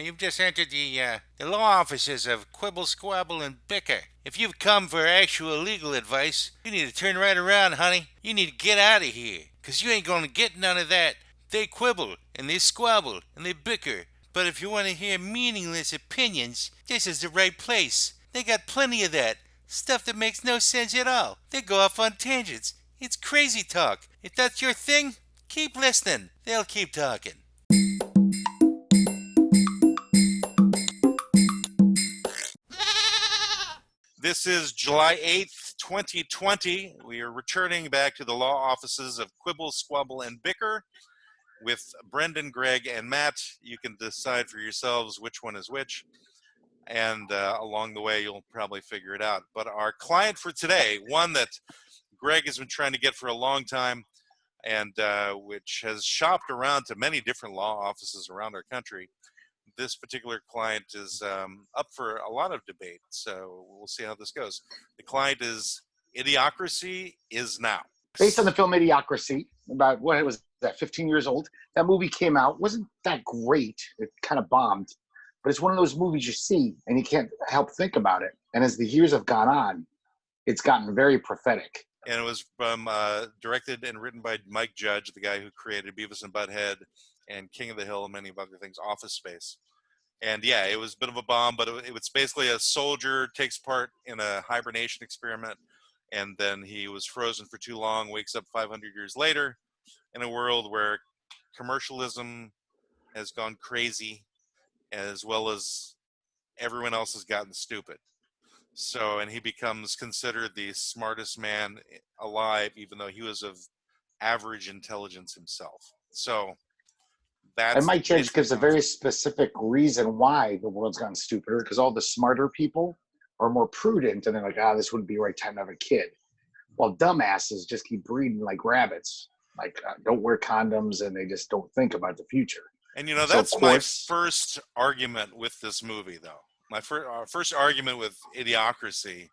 You've just entered the law offices of Quibble, Squabble, and Bicker. If you've come for actual legal advice, you need to turn right around, honey. You need to get out of here, 'cause you ain't gonna get none of that. They quibble, and they squabble, and they bicker. But if you want to hear meaningless opinions, this is the right place. They got plenty of that. Stuff that makes no sense at all. They go off on tangents. It's crazy talk. If that's your thing, keep listening. They'll keep talking. This is July 8th, 2020. We are returning back to the law offices of Quibble, Squabble, and Bicker with Brendan, Greg, and Matt. You can decide for yourselves which one is which, and along the way, you'll probably figure it out. But our client for today, one that Greg has been trying to get for a long time, and which has shopped around to many different law offices around our country. This particular client is up for a lot of debate, so we'll see how this goes. The client is Idiocracy Is Now. Based on the film Idiocracy, about what it was that 15 years old. That movie came out, wasn't that great. It kind of bombed, but it's one of those movies you see and you can't help think about it. And as the years have gone on, it's gotten very prophetic. And it was directed and written by Mike Judge, the guy who created Beavis and Butthead and King of the Hill and many other things, Office Space. And yeah, it was a bit of a bomb, but it was basically a soldier takes part in a hibernation experiment, and then he was frozen for too long, wakes up 500 years later in a world where commercialism has gone crazy, as well as everyone else has gotten stupid. So, and he becomes considered the smartest man alive, even though he was of average intelligence himself. So that's... And Mike Judge gives a very specific reason why the world's gotten stupider, because all the smarter people are more prudent, and they're like, this wouldn't be the right time to have a kid. While dumbasses just keep breeding like rabbits, like don't wear condoms, and they just don't think about the future. And you know, that's my first argument with this movie, though. My first argument with Idiocracy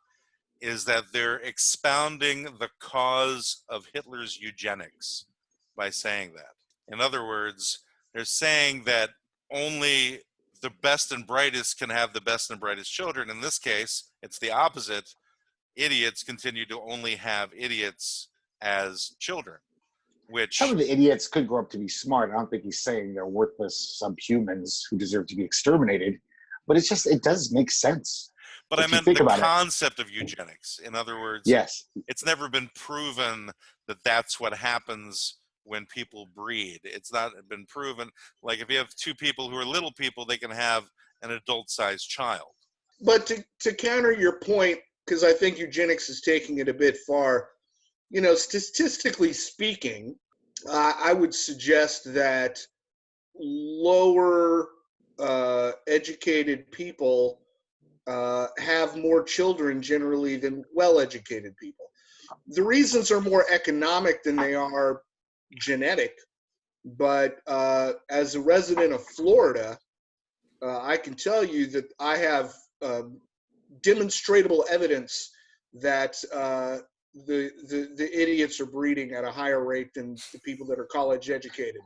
is that they're expounding the cause of Hitler's eugenics by saying that. In other words, they're saying that only the best and brightest can have the best and brightest children. In this case, it's the opposite. Idiots continue to only have idiots as children, which... Some of the idiots could grow up to be smart. I don't think he's saying they're worthless subhumans who deserve to be exterminated, but it's just, it does make sense. But I meant the concept of eugenics. In other words, yes, it's never been proven that that's what happens when people breed. It's not been proven. Like if you have two people who are little people, they can have an adult-sized child. But to counter your point, because I think eugenics is taking it a bit far, you know, statistically speaking, I would suggest that lower educated people have more children generally than well-educated people. The reasons are more economic than they are genetic, but as a resident of Florida, I can tell you that I have demonstrable evidence that the idiots are breeding at a higher rate than the people that are college educated.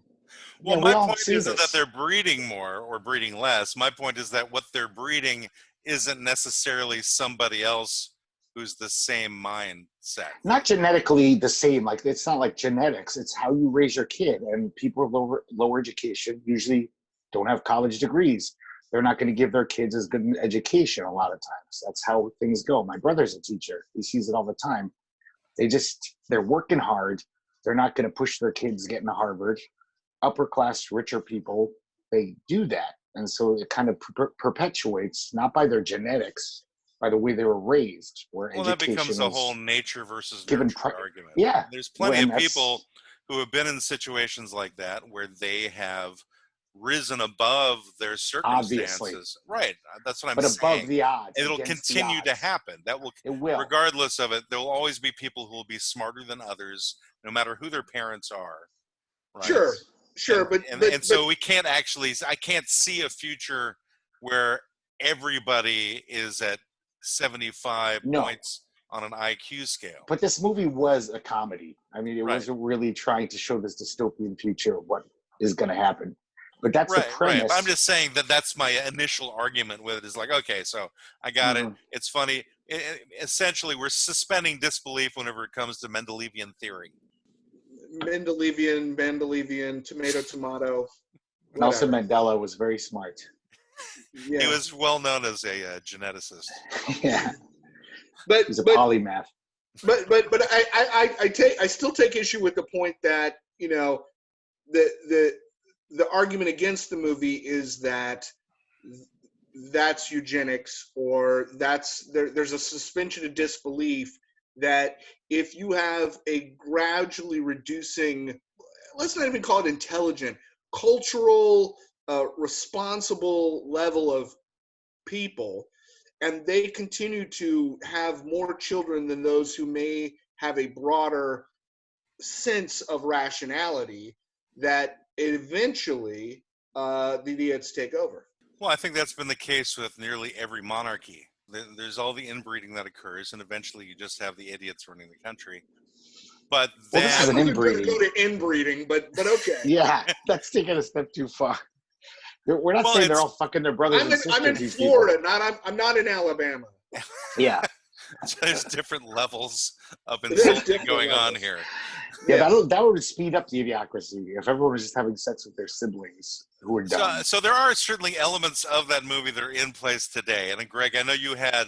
Well, my point isn't that they're breeding more or breeding less. My point is that what they're breeding isn't necessarily somebody else who's the same mindset. Not genetically the same. Like, it's not like genetics. It's how you raise your kid. And people with lower education usually don't have college degrees. They're not going to give their kids as good an education a lot of times. That's how things go. My brother's a teacher. He sees it all the time. They're working hard. They're not going to push their kids getting to Harvard. Upper class, richer people, they do that. And so it kind of perpetuates, not by their genetics, by the way they were raised. Where well, that becomes a whole nature versus nurture argument. Yeah. There's plenty of people who have been in situations like that where they have risen above their circumstances. Obviously. Right. That's what I'm saying. But above the odds. It'll continue to happen. It will. Regardless of it, there will always be people who will be smarter than others, no matter who their parents are. Right? Sure. And so we can't I can't see a future where everybody is at 75 points on an IQ scale. But this movie was a comedy. I mean, it wasn't really trying to show this dystopian future of what is going to happen. But that's the Right, right. But I'm premise. just saying that that's my initial argument with it is like, okay, so I got it. It's funny. Essentially, we're suspending disbelief whenever it comes to Mendelevian theory. Mendelevian, tomato. Nelson Whatever. Mandela was very smart. He Yeah. was well known as a geneticist. Yeah, But he's a polymath. But I still take issue with the point that, you know, the argument against the movie is that that's eugenics, or there's a suspension of disbelief that if you have a gradually reducing, let's not even call it intelligent, cultural, responsible level of people, and they continue to have more children than those who may have a broader sense of rationality, that eventually the idiots take over. Well, I think that's been the case with nearly every monarchy. There's all the inbreeding that occurs, and eventually you just have the idiots running the country. But then, this is an I wasn't going to inbreeding. go to inbreeding, but okay. Yeah, that's taking a step too far. We're not saying they're all fucking their brothers and sisters. I'm in these Florida, people. I'm not in Alabama. Yeah. there's different levels of insulting going on here. Yeah, that would speed up the idiocracy if everyone was just having sex with their siblings who were dumb. So there are certainly elements of that movie that are in place today. And Greg, I know you had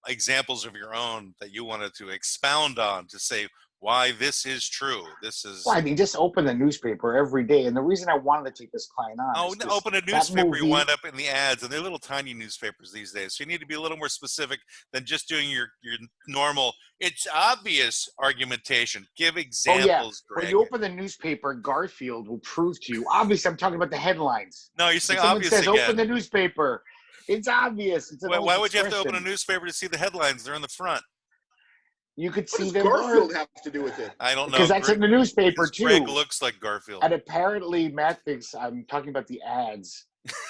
examples of your own that you wanted to expound on to say why this is true. This is. Well, I mean, just open the newspaper every day. And the reason I wanted to take this client on. Open a newspaper, you wind up in the ads, and they're little tiny newspapers these days. So you need to be a little more specific than just doing your normal, it's obvious argumentation. Give examples, Greg. When you open the newspaper, Garfield will prove to you. Obviously, I'm talking about the headlines. No, you're saying someone obvious says, again. open the newspaper. It's obvious. It's why would you have to open a newspaper to see the headlines? They're in the front. You could What see does them. Garfield have to do with it? I don't know. Because that's in the newspaper, too. Greg looks like Garfield. And apparently, Matt thinks I'm talking about the ads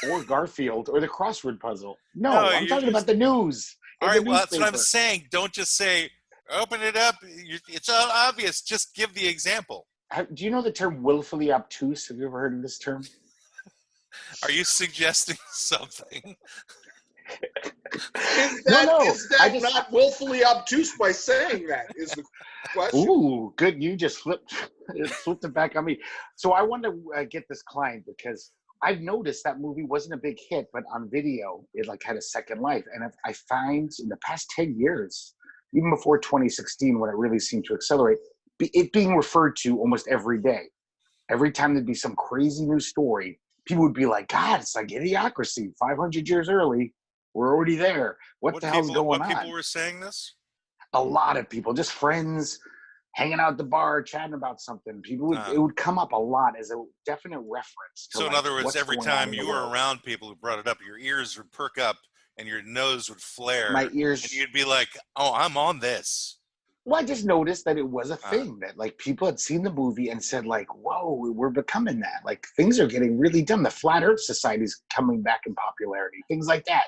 or Garfield or the crossword puzzle. No, I'm talking about the news. All right, well, that's what I'm saying. Don't just say, open it up. It's all obvious. Just give the example. Do you know the term willfully obtuse? Have you ever heard of this term? Are you suggesting something? Is that not willfully obtuse by saying that is the question? Ooh, good. You just flipped it back on me. So I want to get this client because I've noticed that movie wasn't a big hit, but on video, it like had a second life. And I find in the past 10 years, even before 2016, when it really seemed to accelerate, it being referred to almost every day. Every time there'd be some crazy new story, people would be like, God, it's like Idiocracy, 500 years early. We're already there. What the hell's going on? What people were saying this? A lot of people, just friends, hanging out at the bar, chatting about something. It would come up a lot as a definite reference. So in other words, every time you were around people who brought it up, your ears would perk up and your nose would flare. My ears. And you'd be like, oh, I'm on this. Well, I just noticed that it was a thing that like people had seen the movie and said like, whoa, we're becoming that. Like things are getting really dumb. The Flat Earth Society is coming back in popularity. Things like that.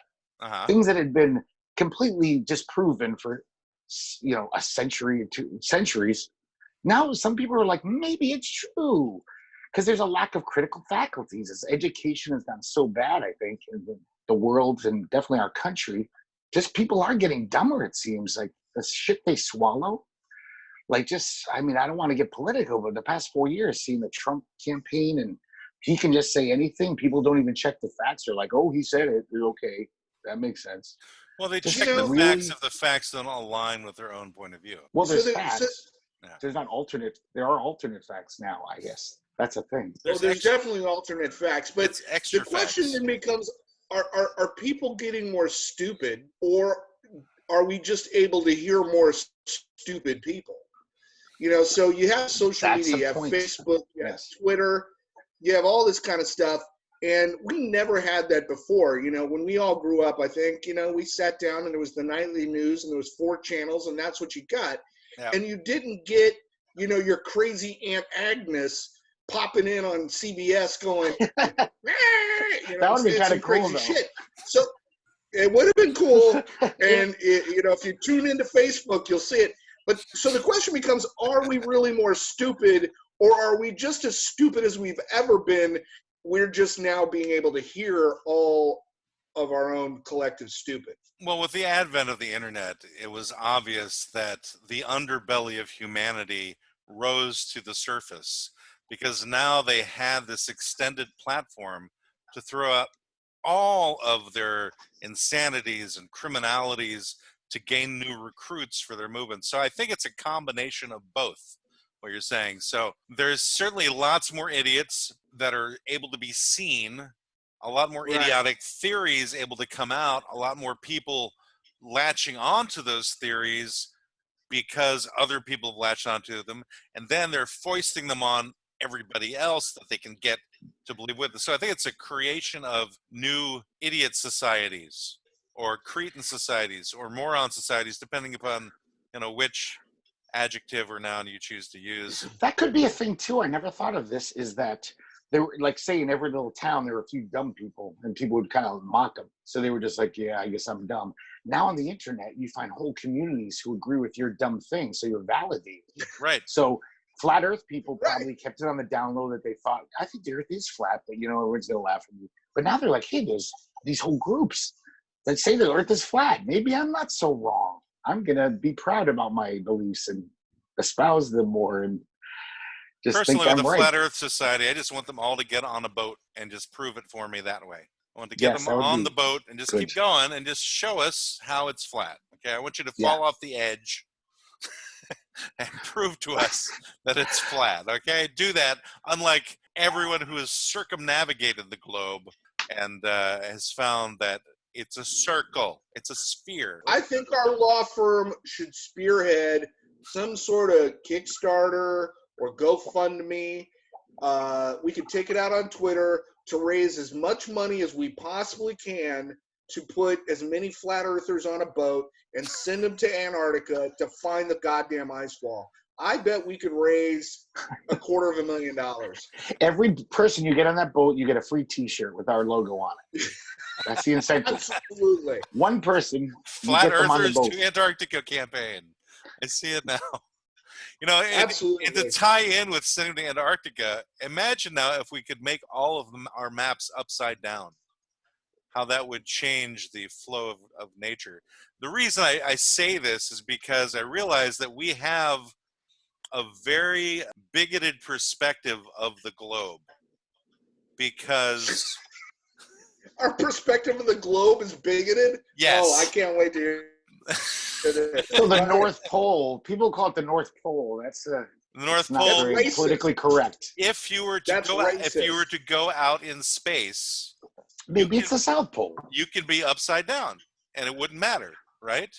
Things that had been completely disproven for, a century or 2 centuries. Now some people are like, maybe it's true. Because there's a lack of critical faculties. As education has gotten so bad, I think, in the world and definitely our country, just people are getting dumber, it seems. Like the shit they swallow. Like I don't want to get political, but the past 4 years, seeing the Trump campaign and he can just say anything. People don't even check the facts. They're like, oh, he said it. You're okay. That makes sense. Well, they check the facts if the facts don't align with their own point of view. Well, there's facts. There's not alternate. There are alternate facts now, I guess. That's a thing. There's definitely alternate facts. But the question then becomes, are people getting more stupid, or are we just able to hear more stupid people? So you have social media, you have Facebook, you have Twitter, you have all this kind of stuff. And we never had that before. When we all grew up, I think, we sat down and there was the nightly news and there was 4 channels and that's what you got. Yeah. And you didn't get, your crazy Aunt Agnes popping in on CBS going, that would be kind of cool, though. Shit. So it would have been cool. And, if you tune into Facebook, you'll see it. But so the question becomes, are we really more stupid, Or are we just as stupid as we've ever been? We're just now being able to hear all of our own collective stupid. Well, with the advent of the internet, it was obvious that the underbelly of humanity rose to the surface because now they had this extended platform to throw out all of their insanities and criminalities to gain new recruits for their movement. So I think it's a combination of both, what you're saying. So there's certainly lots more idiots that are able to be seen, a lot more Right. idiotic theories able to come out, a lot more people latching onto those theories because other people have latched onto them, and then they're foisting them on everybody else that they can get to believe with it. So I think it's a creation of new idiot societies or cretin societies or moron societies, depending upon, you know, which adjective or noun you choose to use. That could be a thing too. I never thought of this. Is that there were, like, say in every little town there were a few dumb people, and people would kind of mock them. So they were just like, yeah, I guess I'm dumb. Now on the internet, you find whole communities who agree with your dumb thing, so you're validated. Right. So flat Earth people probably kept it on the down low that they thought, I think the Earth is flat, but you know, everyone's gonna laugh at me. But now they're like, hey, there's these whole groups that say the Earth is flat. Maybe I'm not so wrong. I'm gonna be proud about my beliefs and espouse them more, and just Personally, think with I'm the right. Flat Earth Society, I just want them all to get on a boat and just prove it for me that way. I want to get Yes, them that would on be the boat and just good. keep going and just show us how it's flat. Okay, I want you to Yeah. fall off the edge and prove to us that it's flat. Okay, do that. Unlike everyone who has circumnavigated the globe and has found that it's a circle, it's a sphere. I think our law firm should spearhead some sort of Kickstarter or GoFundMe. We could take it out on Twitter to raise as much money as we possibly can to put as many flat earthers on a boat and send them to Antarctica to find the goddamn ice wall. I bet we could raise $250,000. Every person you get on that boat, you get a free T-shirt with our logo on it. That's the incentive. Absolutely. One person, Flat you get them on the Earthers boat. to Antarctica campaign. I see it now. You know, Absolutely. and to tie in with sending to Antarctica, imagine now if we could make all of them, our maps upside down, how that would change the flow of nature. The reason I say this is because I realize that we have a very bigoted perspective of the globe, because Our perspective of the globe is bigoted. yes. Oh, I can't wait to hear it. So the North Pole, people call it the North Pole. That's The North not Pole, very racist. politically correct. if you were to That's go out, if you racist. were to go out in space, Maybe you it's the South Pole. you could be upside down and it wouldn't matter, right?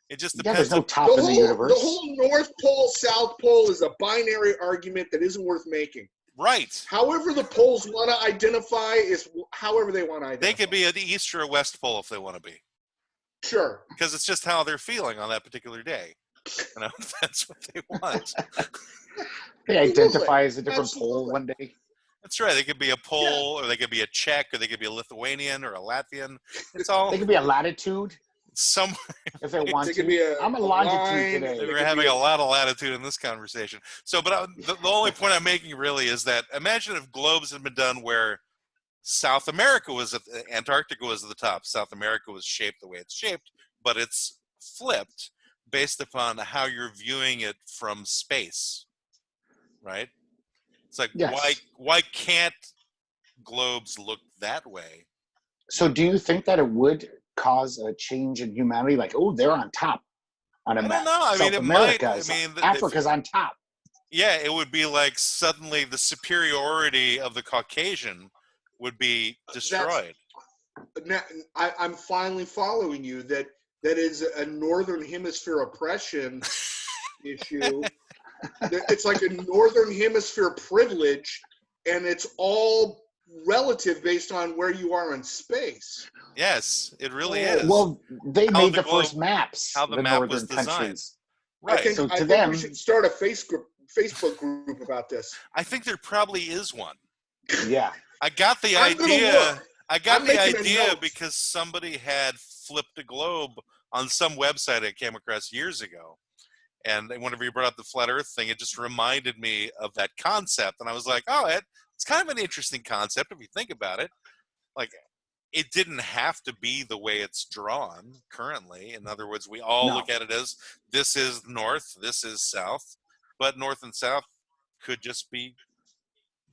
It just Yeah, depends. there's no top in the The universe. whole North Pole, South Pole is a binary argument that isn't worth making. Right. However the poles want to identify is however they want to identify. They could be an East or a West Pole if they want to be, Sure. because it's just how they're feeling on that particular day. You know, that's what they want. They identify as a different pole Absolutely. one day. That's right. They could be a Pole, or they could be a Czech, or they could be a Lithuanian, or a Latvian. It's all They could be a latitude some. if they want They to. could be I'm a a longitude line. today. We're having a lot of latitude in this conversation. So, but the only point I'm making really is that imagine if globes had been done where South America was at Antarctica was at the top. South America was shaped the way it's shaped, but it's flipped based upon how you're viewing it from space, right? It's like, Yes. why can't globes look that way? So do you think that it would cause a change in humanity? Like, oh, they're on top on a I map. don't know. I South mean, it America might. is, I mean, Africa's on top. yeah, it would be like suddenly the superiority of the Caucasian would be destroyed. Now, I'm finally following you. That is a northern hemisphere oppression issue. It's like a northern hemisphere privilege, and it's all relative based on where you are in space. Yes, it really is. Well, they How made the the first globe- maps. how the the map northern was designed. countries. right. I So to think them- we should start a Facebook group about this. I think there probably is one. Yeah. I got the I'm gonna idea. look. I got I'm the making a idea note. because somebody had flipped a globe on some website I came across years ago, And whenever you brought up the flat Earth thing, it just reminded me of that concept. And I was like, oh, it's kind of an interesting concept if you think about it. Like, it didn't have to be the way it's drawn currently. In other words, we all look at it as this is north, this is south, but north and south could just be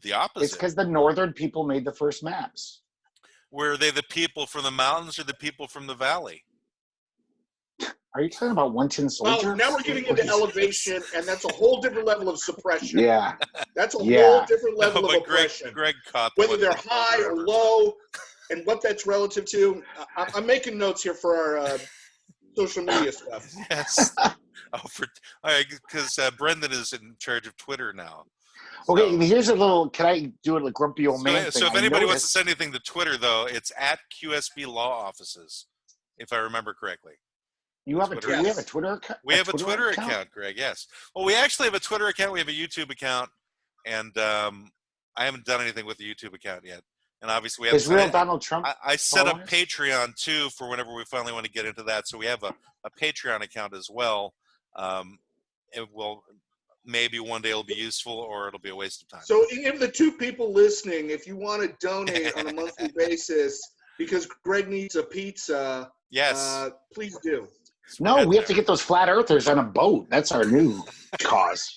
the opposite. It's because the northern people made the first maps. Were they the people from the mountains or the people from the valley? Are you talking about one-tin soldiers? Well, now we're getting into elevation, and that's a whole different level of suppression. Yeah. That's a whole different level of Greg, oppression. Greg caught whether they're high or low, and what that's relative to. I'm making notes here for our social media stuff. Yes. Because Brendan is in charge of Twitter now. Okay, here's a little. Can I do it like grumpy old man thing? So if anybody wants to send anything to Twitter, though, it's at QSB Law Offices, if I remember correctly. You have a Twitter? We have a Twitter account. We have a Twitter account, Greg. Yes. Well, we actually have a Twitter account. We have a YouTube account, and I haven't done anything with the YouTube account yet. And obviously, we have. Is real Donald Trump? I set up Patreon too for whenever we finally want to get into that. So we have a Patreon account as well. It will. Maybe one day it'll be useful, or it'll be a waste of time. So, if the two people listening, if you want to donate on a monthly basis because Greg needs a pizza, yes, please do. No, we have to get those flat earthers on a boat. That's our new cause.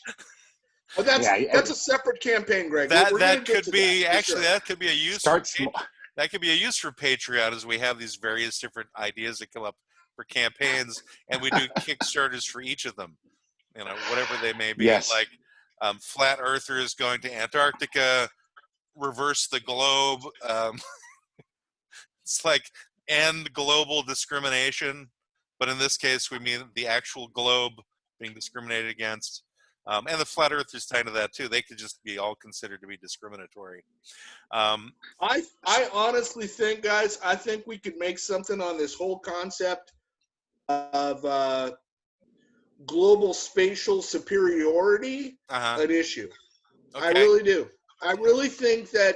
Oh, that's a separate campaign, Greg. That could be that could be a use. That could be a use for Patreon, as we have these various different ideas that come up for campaigns, and we do Kickstarters for each of them. You know, whatever they may be. Yes. Like flat earthers going to Antarctica, reverse the globe. It's like end global discrimination, but in this case, we mean the actual globe being discriminated against. And the flat earthers tie into that too. They could just be all considered to be discriminatory. I honestly think, guys, I think we could make something on this whole concept of global spatial superiority an issue. Okay. I really do. I really think that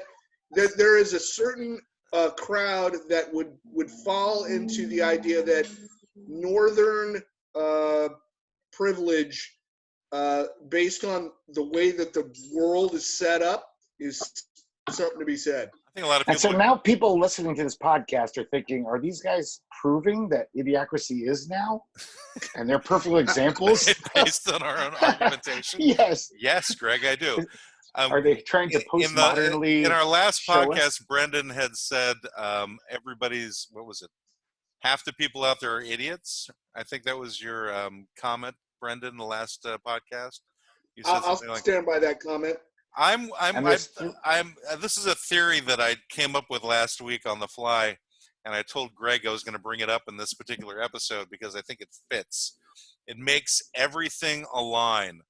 there is a certain crowd that would fall into the idea that northern privilege based on the way that the world is set up is something to be said. I think a lot of people. And so now people listening to this podcast are thinking, are these guys proving that Idiocracy is now? And they're perfect examples? Based on our own argumentation? Yes. Yes, Greg, I do. Are they trying to postmodernly? In our last show podcast, us? Brendan had said everybody's, what was it? Half the people out there are idiots. I think that was your comment, Brendan, in the last podcast. You said I'll something stand by that comment. This is a theory that I came up with last week on the fly, and I told Greg I was going to bring it up in this particular episode because I think it fits. It makes everything align.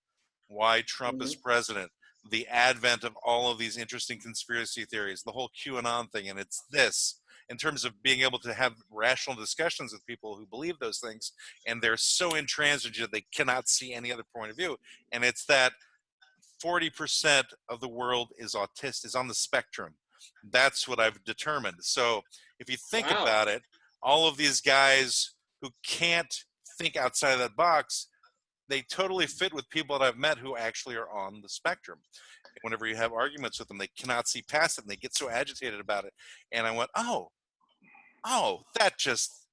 Why Trump is president, the advent of all of these interesting conspiracy theories, the whole QAnon thing, and it's this. In terms of being able to have rational discussions with people who believe those things, and they're so intransigent they cannot see any other point of view. And it's that 40% of the world is on the spectrum. That's what I've determined. So if you think about it, all of these guys who can't think outside of that box, they totally fit with people that I've met who actually are on the spectrum. Whenever you have arguments with them, they cannot see past it, and they get so agitated about it. And I went, oh, that just,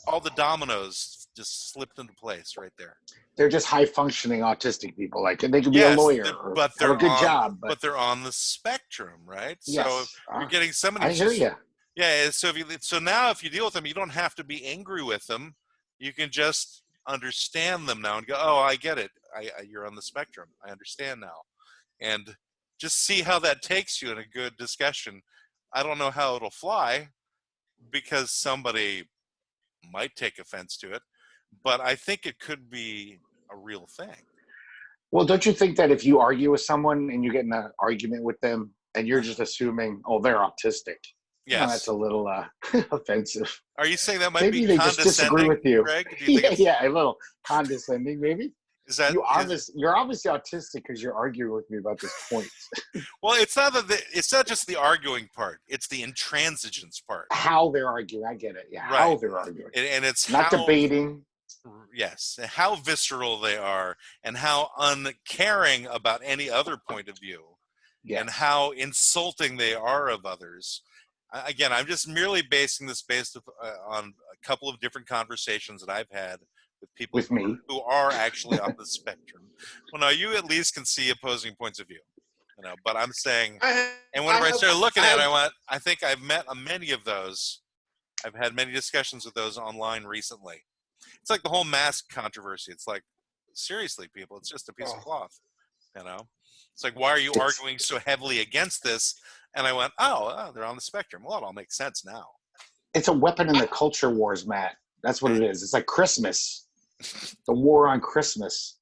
all the dominoes just slipped into place right there. They're just high-functioning autistic people. Like, they could be a lawyer or have a good job. But they're on the spectrum, right? Yes. So you're getting somebody. I hear you. Yeah. So now if you deal with them, you don't have to be angry with them. You can just understand them now and go, oh, I get it. You're on the spectrum. I understand now. And just see how that takes you in a good discussion. I don't know how it'll fly because somebody might take offense to it, but I think it could be a real thing. Well, don't you think that if you argue with someone and you get in an argument with them and you're just assuming, oh, they're autistic, yes, that's a little offensive. Are you saying that might maybe be they condescending, just disagree with you? Greg? Do you think yeah, a little condescending, maybe. Is that you're obviously autistic because you're arguing with me about this point. Well, it's not just the arguing part; it's the intransigence part. How they're arguing, I get it. Yeah, right. How they're arguing, and it's not debating. Yes, how visceral they are, and how uncaring about any other point of view, and Yes. how insulting they are of others. Again, I'm just merely basing this based on a couple of different conversations that I've had with people With me. who are actually on the spectrum. Well, now you at least can see opposing points of view, but I'm saying, and whenever I started looking at it, I think I've met many of those. I've had many discussions with those online recently. It's like the whole mask controversy. It's like, seriously, people, it's just a piece of cloth. It's like, why are you arguing so heavily against this? And I went, oh, they're on the spectrum. Well, it all makes sense now. It's a weapon in the culture wars, Matt. That's what it is. It's like Christmas, the war on Christmas.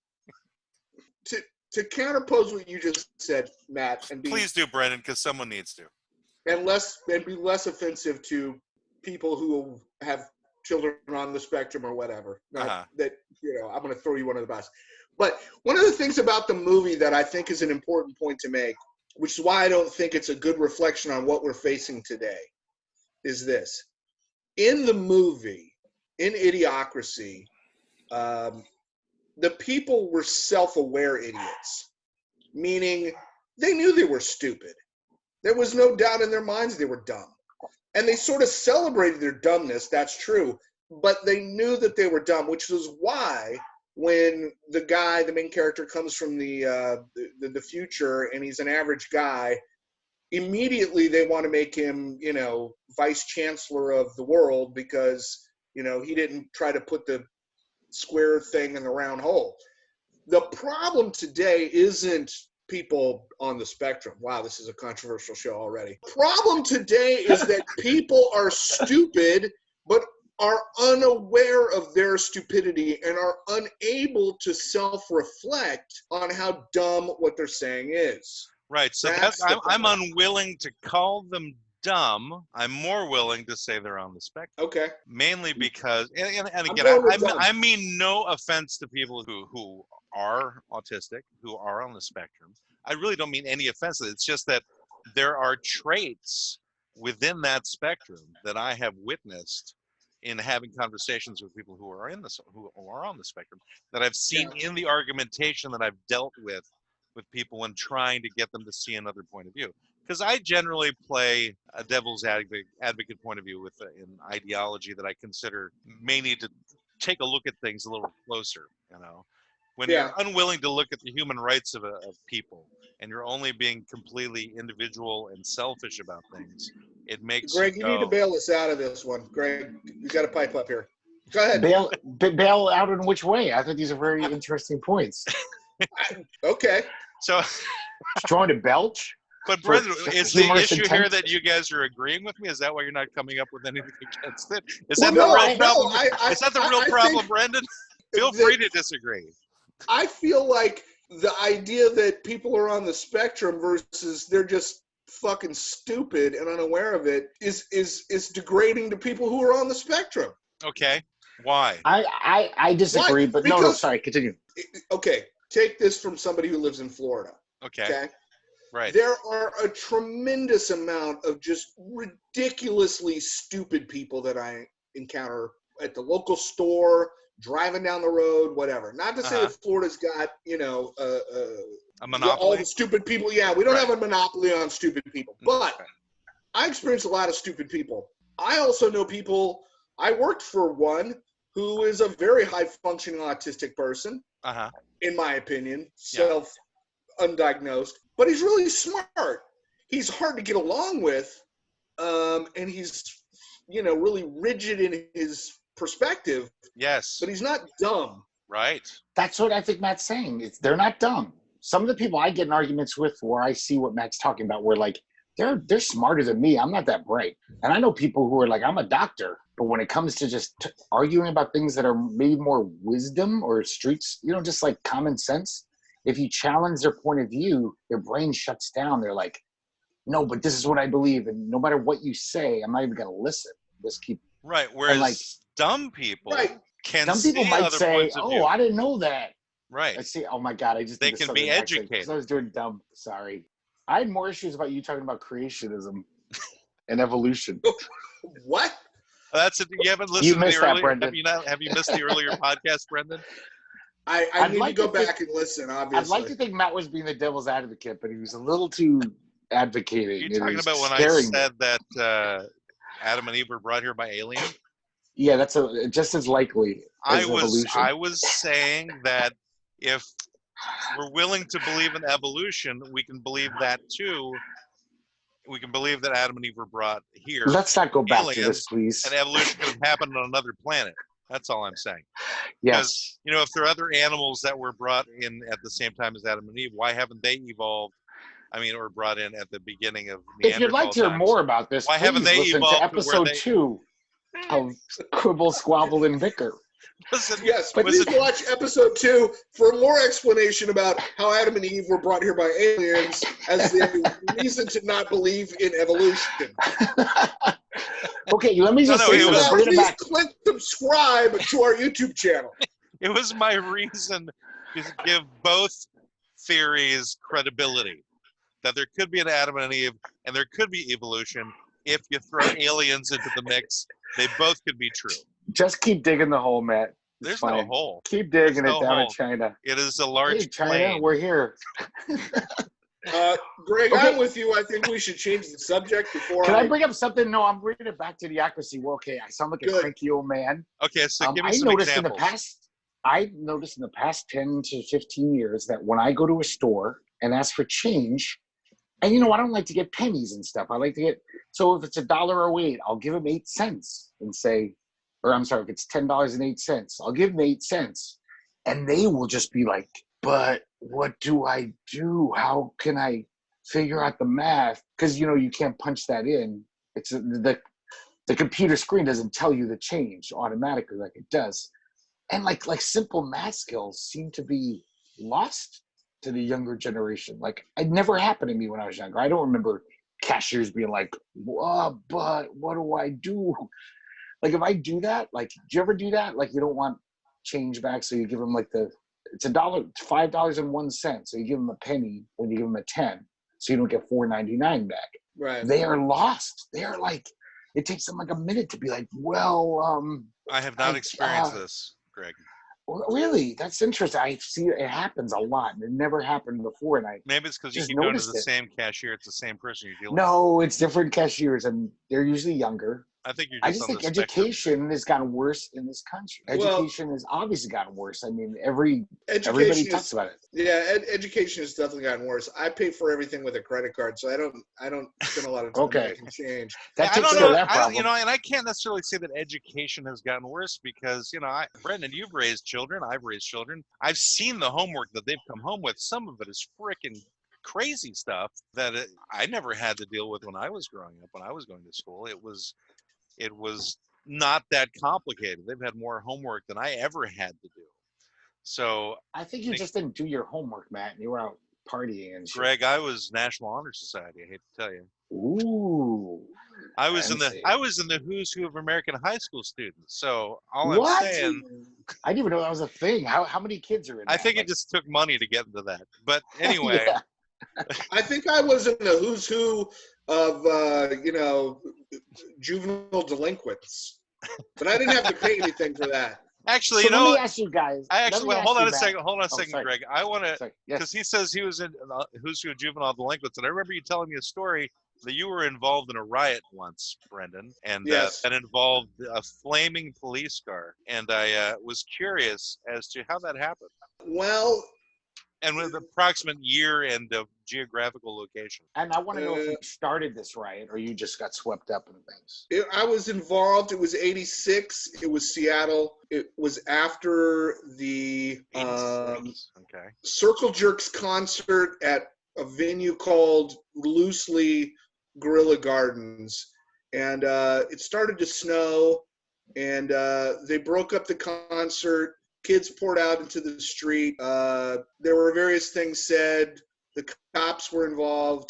To counterpose what you just said, Matt, and please do, Brendan, because someone needs to, and be less offensive to people who have children on the spectrum or whatever. Not that I'm going to throw you one of the bus. But one of the things about the movie that I think is an important point to make, which is why I don't think it's a good reflection on what we're facing today, is this. In the movie, in Idiocracy, the people were self-aware idiots, meaning they knew they were stupid. There was no doubt in their minds they were dumb. And they sort of celebrated their dumbness, that's true, but they knew that they were dumb, which was why when the main character, comes from the future and he's an average guy, immediately they want to make him, vice chancellor of the world because, he didn't try to put the square thing in the round hole. The problem today isn't people on the spectrum. Wow, this is a controversial show already. Problem today is that people are stupid, but are unaware of their stupidity and are unable to self-reflect on how dumb what they're saying is. Right. So I'm unwilling to call them dumb. I'm more willing to say they're on the spectrum. Okay. Mainly because, and again, I mean no offense to people who are autistic, who are on the spectrum. I really don't mean any offense. It's just that there are traits within that spectrum that I have witnessed in having conversations with people who are who are on the spectrum, that I've seen in the argumentation that I've dealt with people when trying to get them to see another point of view. Because I generally play a devil's advocate point of view with an ideology that I consider may need to take a look at things a little closer. When you're unwilling to look at the human rights of people, and you're only being completely individual and selfish about things, it makes Greg, you need to bail us out of this one. Greg, you got to pipe up here. Go ahead. Bail out in which way? I think these are very interesting points. Okay. So, trying to belch. But Brendan, is the issue here that you guys are agreeing with me? Is that why you're not coming up with anything against it? Is that the real problem? Is that the real problem, Brendan? Feel free to disagree. I feel like the idea that people are on the spectrum versus they're just fucking stupid and unaware of it is degrading to people who are on the spectrum. Okay. Why? I disagree, but no, sorry, continue. Okay, take this from somebody who lives in Florida. Okay. Right. There are a tremendous amount of just ridiculously stupid people that I encounter at the local store, driving down the road, whatever. Not to say that Florida's got, a monopoly? All the stupid people. Yeah, we don't have a monopoly on stupid people. But I experienced a lot of stupid people. I also know people, I worked for one who is a very high-functioning autistic person, in my opinion, undiagnosed. But he's really smart. He's hard to get along with, and he's, really rigid in his perspective. Yes. But he's not dumb. Right. That's what I think Matt's saying. They're not dumb. Some of the people I get in arguments with where I see what Matt's talking about, where like, they're smarter than me. I'm not that bright. And I know people who are like, I'm a doctor. But when it comes to just arguing about things that are maybe more wisdom or streets, just like common sense, if you challenge their point of view, their brain shuts down. They're like, no, but this is what I believe. And no matter what you say, I'm not even going to listen. Just keep. Right. Whereas dumb people can dumb people see might other say, points of view. I didn't know that. Right. I see. Oh my God. They can be educated. I was doing dumb. Sorry. I had more issues about you talking about creationism and evolution. What? That's it. You haven't You listened to the missed that, earlier. Brendan. Have you not? Have you missed the earlier podcast, Brendan? I I'd need like to go to think- back and listen, I'd obviously. like to think Matt was being the devil's advocate, but he was a little too advocating. You're It talking was about when I scaring me. said that Adam and Eve were brought here by aliens? Yeah, that's just as likely as evolution. I was saying that if we're willing to believe in evolution, we can believe that too. We can believe that Adam and Eve were brought here. Let's not go back to aliens, this, please. and evolution could have happened on another planet. That's all I'm saying. Yes. You know, if there are other animals that were brought in at the same time as Adam and Eve, why haven't they evolved? I mean, or brought in at the beginning of Neanderthal If you'd like to hear times? more about this, Why haven't please they listen to evolved to episode where they- 2 of Quibble, Squabble, and Bicker. Listen, Yes, But please listen, watch episode 2 for more explanation about how Adam and Eve were brought here by aliens as the reason to not believe in evolution. Okay, let me just No, say it something. was- Bring it Please back. click subscribe to our YouTube channel. it was my reason to give both theories credibility. That there could be an Adam and an Eve, and there could be evolution. If you throw aliens into the mix, they both could be true. Just keep digging the hole, Matt. It's There's fine. no hole. Keep digging There's it no down in hole. China. It is a large Hey, China, plane. we're here. Greg, Okay. I'm with you. I think we should change the subject before Can I bring up something? No, I'm bringing it back to Idiocracy. Well, okay, I sound like a Good. cranky old man. Okay, so give me I some noticed examples. I've noticed in the past 10 to 15 years that when I go to a store and ask for change, and I don't like to get pennies and stuff. I like to get, so if it's $1.08, I'll give them 8 cents and say, or I'm sorry, if it's $10.08, I'll give them 8 cents. And they will just be like, but what do I do? How can I figure out the math? Because, you can't punch that in. It's the computer screen doesn't tell you the change automatically like it does. And like simple math skills seem to be lost to the younger generation. Like, it never happened to me when I was younger. I don't remember cashiers being like, but what do I do? Like, if I do that, like, do you ever do that? Like, you don't want change back, so you give them like it's $5.01. So you give them a penny when you give them a 10, so you don't get $4.99 back. Right. They are lost. They are like, it takes them like a minute to be like, well, I have not experienced this, Greg. well, really, that's interesting. I see it happens a lot, and it never happened before. And I Maybe it's because you just keep going to noticed the it. same cashier. It's the same person you're dealing with. no, it's different cashiers, and they're usually younger. I think you're I just just on think the spectrum. education has gotten worse in this country. Well- Education has obviously gotten worse. I mean, everybody Education talks is, about it. yeah, education has definitely gotten worse. I pay for everything with a credit card, so I don't spend a lot of time Okay. making change. That I takes don't care of know. that problem. And I can't necessarily say that education has gotten worse because, Brendan, you've raised children. I've raised children. I've seen the homework that they've come home with. Some of it is freaking crazy stuff that I never had to deal with when I was growing up. When I was going to school, it was not that complicated. They've had more homework than I ever had to do. So, I think you just didn't do your homework, Matt. You were out partying and shit. Greg, I was National Honor Society. I hate to tell you. Ooh. I was Fancy. in the who's who of American high school students. So all What? I'm saying, I didn't even know that was a thing. How many kids are in I that? think Like, it just took money to get into that. But anyway, yeah. I think I was in the who's who of juvenile delinquents, but I didn't have to pay anything for that. actually, So you know let me what? ask you guys. I let actually me ask hold you, on a Matt. second. Hold on a Oh, second, sorry. Greg. I want to Sorry. Yes. because he says he was in who's who of juvenile delinquents, and I remember you telling me a story that you were involved in a riot once, Brendan, and Yes. that involved a flaming police car, and I was curious as to how that happened Well, and with the approximate year and geographical location. And I want to know if you started this riot or you just got swept up in things. I was involved. It was '86. It was Seattle. It was after the Okay. Circle Jerks concert at a venue called loosely Guerrilla Gardens, and it started to snow, and they broke up the concert. Kids poured out into the street. There were various things said. The cops were involved.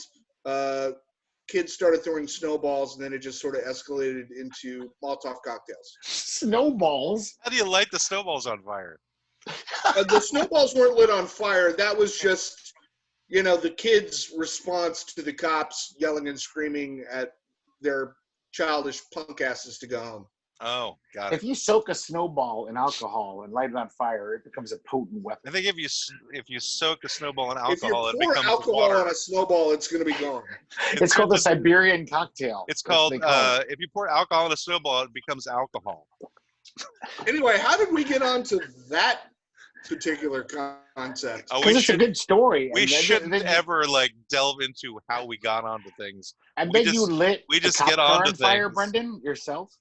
Kids started throwing snowballs, and then it just sort of escalated into Molotov cocktails. Snowballs? How do you light the snowballs on fire? The snowballs weren't lit on fire. That was just, the kids' response to the cops yelling and screaming at their childish punk asses to go home. Oh, got If it. you soak a snowball in alcohol and light it on fire, it becomes a potent I weapon. think if you soak a snowball in If you alcohol, it pour becomes alcohol water. on a snowball, it's going to be gone. It's called the turns into- Siberian cocktail. It's That's what called they call it. if you pour alcohol in a snowball, it becomes alcohol. Anyway, how did we get onto that particular concept? Oh, Because it's a good story. we and then- shouldn't then- ever like delve into how we got onto things. And we then you just- lit we a just cop get car onto on fire, things. Brendan, yourself?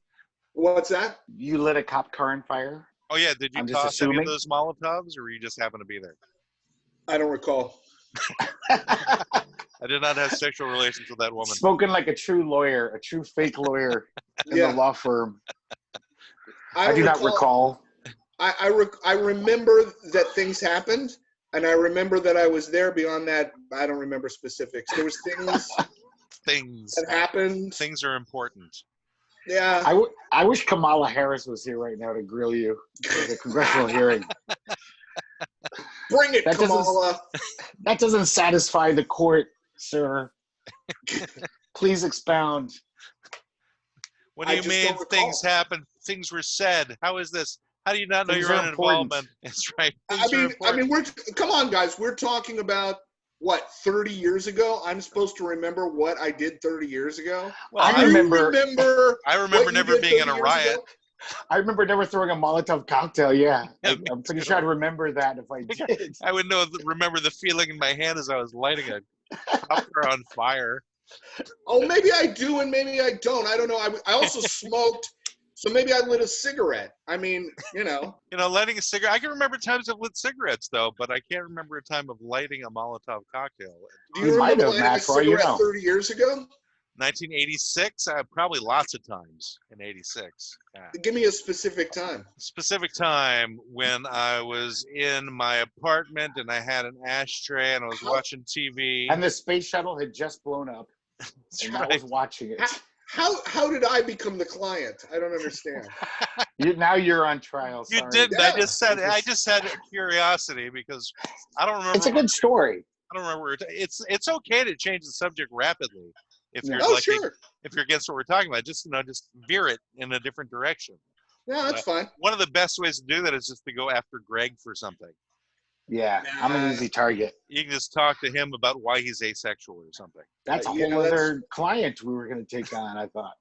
What's that? You lit a cop car on fire? Oh yeah, did you I'm just toss any of assuming. those Molotovs, or you just happen to be there? I don't recall. I did not have sexual relations with that woman. Spoken like a true lawyer, a true fake lawyer in Yeah. the law firm. I do not recall. I remember that things happened, and I remember that I was there. Beyond that, I don't remember specifics. There was Things that happened. Things are important. Yeah. I wish Kamala Harris was here right now to grill you for the congressional hearing. Bring it, That doesn't- Kamala. That doesn't satisfy the court, sir. Please expound. What do I you just mean don't things recall. happened? Things were said. How is this? How do you not know Things your are own important. involvement? That's right. Things I are mean, important. we're come on, guys. We're talking about what 30 years ago. I'm supposed to remember what I did 30 years ago. Well, I Do you remember- remember. I remember what you never did being in 30 a years riot. ago? I remember never throwing a Molotov cocktail. Yeah, Yeah, I'm pretty too. sure I'd remember that if I did. I would remember the feeling in my hand as I was lighting a copper on fire. Oh, maybe I do, and maybe I don't. I don't know. I also smoked, so maybe I lit a cigarette. I mean, You know, lighting a cigarette. I can remember times I've lit cigarettes though, but I can't remember a time of lighting a Molotov cocktail. Do You you might remember have, lighting a Matt, for all you cigarette know. 30 years ago? 1986, probably lots of times in '86. Yeah. Give me a specific time. Specific time when I was in my apartment and I had an ashtray and I was watching TV. And the space shuttle had just blown up, That's and I right. was watching it. How did I become the client? I don't understand. Now you're on trial. You Sorry. didn't. Yeah. I just had curiosity because I don't remember. It's a good story. I don't remember. It's okay to change the subject rapidly if Yeah. you're Oh, like sure. if you're against what we're talking about. Just just veer it in a different direction. No, that's fine. One of the best ways to do that is just to go after Greg for something. Yeah, I'm an easy target. You can just talk to him about why he's asexual or something. That's a Yeah, whole that's- other client we were going to take on, I thought.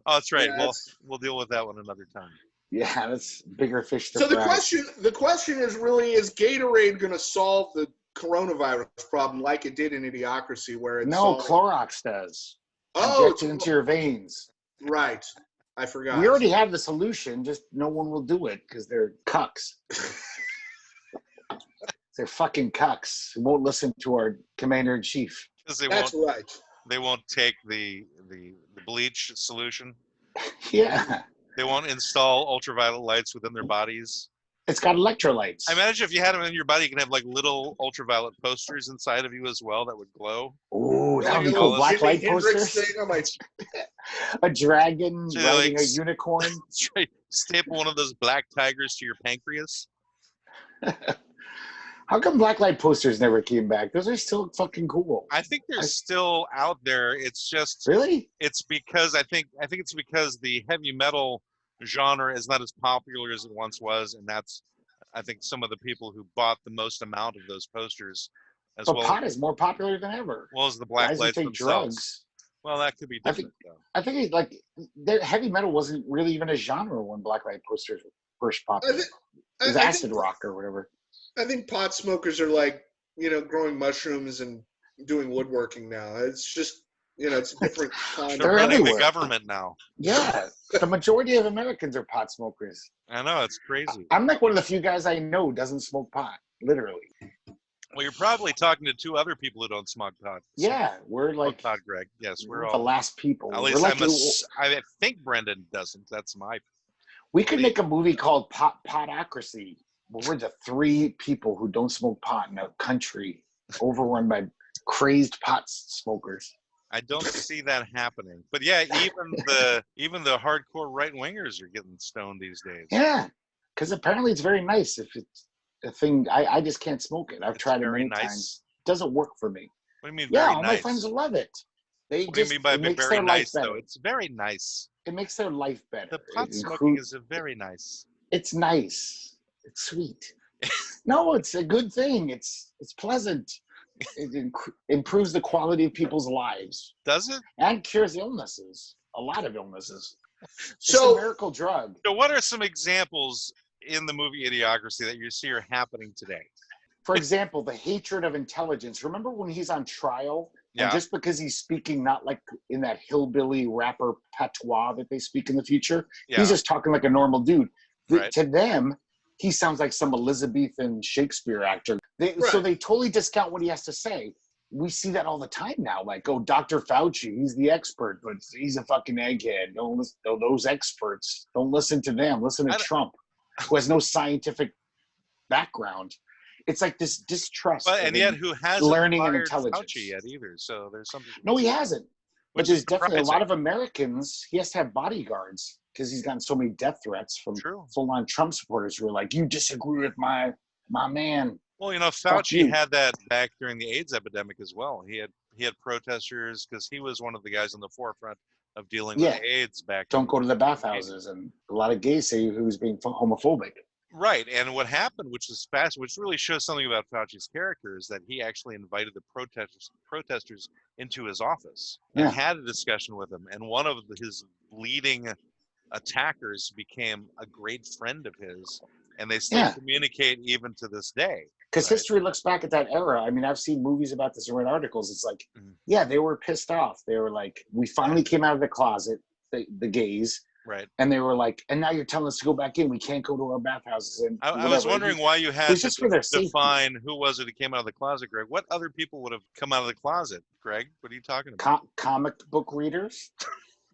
Oh, that's right. Yeah, Well, that's- we'll deal with that one another time. Yeah, that's bigger fish to So the fry. question is really, is Gatorade going to solve the coronavirus problem like it did in Idiocracy, where it No, solved? Clorox does. Oh, Inject it into your veins. right. I forgot. We already have the solution, just no one will do it because they're cucks. They're fucking cucks who won't listen to our commander-in-chief. Because they That's won't. right. They won't take the bleach solution. Yeah, They won't install ultraviolet lights within their bodies. it's got electrolytes. I imagine if you had them in your body, you can have like little ultraviolet posters inside of you as well that would glow. Ooh, that Like would a be cool. little Black Jimi light Hendrix posters. thing on my- A dragon So, riding like, a unicorn. Straight staple one of those black tigers to your pancreas. How come black light posters never came back? Those are still fucking cool. I think they're still out there. It's just Really? it's because I think it's because the heavy metal genre is not as popular as it once was, and that's I think some of the people who bought the most amount of those posters as But well, pot is more popular than ever. well as the black Guys who lights take themselves. drugs. Well, that could be I different though. I think it, like heavy metal wasn't really even a genre when black light posters were first I popular. think, It was I acid think- rock or whatever. I think pot smokers are like, growing mushrooms and doing woodworking now. It's just, it's a different kind They're They're running everywhere. the government now. Yeah, the majority of Americans are pot smokers. I know, it's crazy. I'm like one of the few guys I know who doesn't smoke pot, literally. Well, you're probably talking to two other people who don't smoke pot. Yeah, we're like Pot, Greg. Yes, we're the all. last people. At We're least like I think Brendan doesn't. That's my. we could make a movie called Potocracy, where we're the three people who don't smoke pot in a country overrun by crazed pot smokers. I don't see that happening. But yeah, even the hardcore right wingers are getting stoned these days. Yeah, because apparently it's very nice if it's a thing. I just can't smoke it. I've It's tried it very many nice. times. It doesn't work for me. What do you mean? Yeah, Very all nice. my friends love it. What do you mean by it makes very their life nice, though? better. It's very nice. It makes their life better. The pot It smoking is very nice. It's nice. It's sweet. No, it's a good thing. It's pleasant. It improves the quality of people's lives. Does it? And cures illnesses. A lot of illnesses. So- it's a miracle drug. So what are some examples in the movie Idiocracy that you see are happening today? For example, the hatred of intelligence. Remember when he's on trial? Yeah. And just because he's speaking not like in that hillbilly rapper patois that they speak in the future, Yeah. he's just talking like a normal dude. Right. To them, he sounds like some Elizabethan Shakespeare actor. So they totally discount what he has to say. We see that all the time now. Like, oh, Dr. Fauci, he's the expert, but he's a fucking egghead. Don't listen to those experts. Don't listen to them. Listen to Trump, who has no scientific background. It's like this distrust. And yet, who hasn't learning and fired intelligence. Fauci yet either? So there's something. No, he hasn't. But Which there's is definitely a lot surprising. of Americans. He has to have bodyguards because he's gotten so many death threats from True. full-on Trump supporters who are like, "You disagree with my man." Well, you know, Fuck Fauci you. had that back during the AIDS epidemic as well. He had protesters because he was one of the guys in the forefront of dealing Yeah. with AIDS back. Don't go to the bathhouses, and a lot of gays say he was being homophobic. Right, and what happened, which is fast, which really shows something about Fauci's character, is that he actually invited the protesters into his office and Yeah. had a discussion with them. And one of his leading attackers became a great friend of his, and they still Yeah. communicate even to this day. Because Right. history looks back at that era. I mean, I've seen movies about this and read articles. It's like, Mhm. yeah, they were pissed off. They were like, we finally came out of the closet, the gays, Right. and they were like, and now you're telling us to go back in. We can't go to our bathhouses. And I was whatever. wondering why you had was to just for their safety. define who was it who came out of the closet, Greg. What other people would have come out of the closet, Greg? What are you talking about? Comic book readers.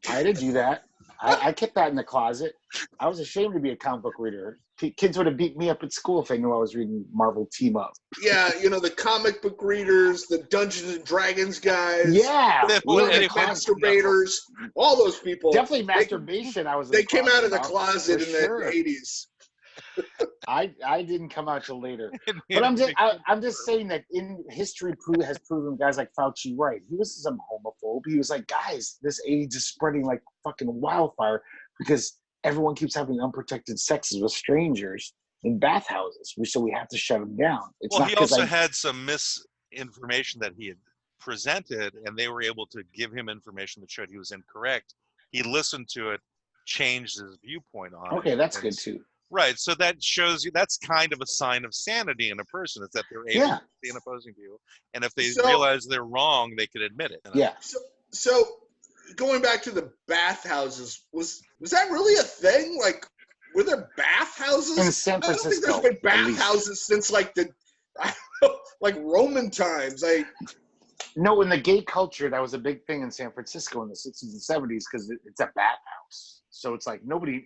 I had to do that. I kept that in the closet. I was ashamed to be a comic book reader. Kids would have beat me up at school if they knew I was reading Marvel Team Up. Yeah, you know, the comic book readers, the Dungeons and Dragons guys, Yeah, Yeah, all the anything- masturbators, all those people. definitely masturbation. I was. They came out of the about, closet for in the sure. 80s. I didn't come out till later. But I'm just saying that in history has proven guys like Fauci right. He was some homophobe. He was like, guys, this AIDS is spreading like fucking wildfire because everyone keeps having unprotected sexes with strangers in bathhouses. So we have to shut them down. It's Well, not he 'cause also had some misinformation that he had presented, and they were able to give him information that showed he was incorrect. He listened to it, changed his viewpoint on it. Okay, that's and good too. Right, so that shows you that's kind of a sign of sanity in a person, is that they're able Yeah. to see an opposing view, and if they So- realize they're wrong, they can admit it. you know? Yeah. So going back to the bathhouses, was that really a thing? Like, were there bathhouses? In San I don't think Francisco, there's been at least. bathhouses since like I don't know, like Roman times. No, in the gay culture, that was a big thing in San Francisco in the 60s and 70s because it's a bathhouse. So it's like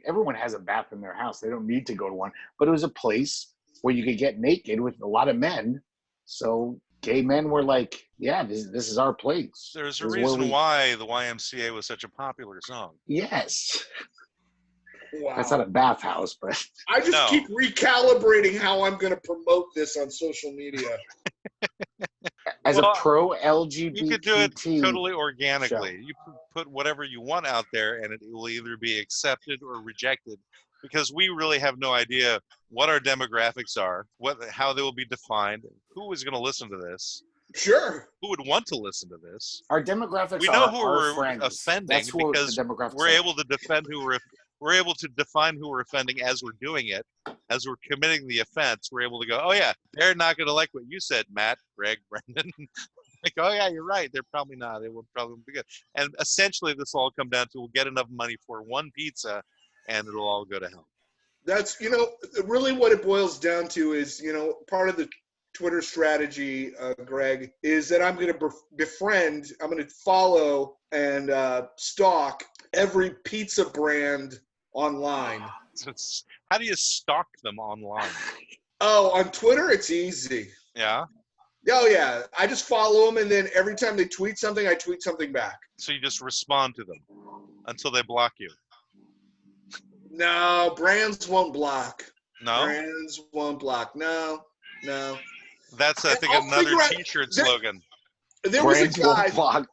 everyone has a bath in their house. They don't need to go to one. But it was a place where you could get naked with a lot of men. So gay men were like, yeah, this is our place. There's a This is where reason why the YMCA was such a popular song. Yes. Wow. That's not a bathhouse, but I just No. keep recalibrating how I'm going to promote this on social media. as Well, a pro LGBT, You could do it totally organically. show. You put whatever you want out there, and it will either be accepted or rejected, because we really have no idea what our demographics are, how they will be defined, who is going to listen to this, Sure. who would want to listen to this. Our demographics We know are who our we're friends. offending That's what because the demographics we're are. able to we're able to define who we're offending as we're doing it, as we're committing the offense. We're able to go, oh yeah, they're not going to like what you said, Matt, Greg, Brendan. Like, oh yeah, you're right. They're probably not. They will probably be good. And essentially, this will all come down to we'll get enough money for one pizza, and it'll all go to hell. That's, really what it boils down to is, part of the Twitter strategy, Greg, is that I'm going to befriend, I'm going to follow and stalk every pizza brand online. So how do you stalk them online? Oh, on Twitter, it's easy. Yeah. Oh, yeah. I just follow them, and then every time they tweet something, I tweet something back. So you just respond to them until they block you. No, brands won't block. No, Brands won't block. No. that's I think I'll another figure out- T-shirt there- slogan. There was a Brands won't guy. block.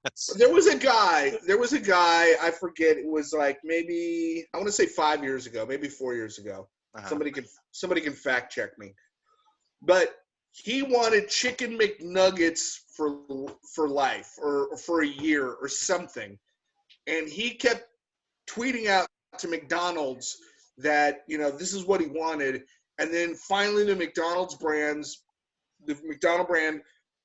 Yes. There was a guy, I forget, it was like maybe, I want to say 5 years ago, maybe 4 years ago. Uh-huh. Somebody can fact check me. But he wanted chicken McNuggets for life or for a year or something. And he kept tweeting out to McDonald's that, this is what he wanted. And then finally the McDonald brand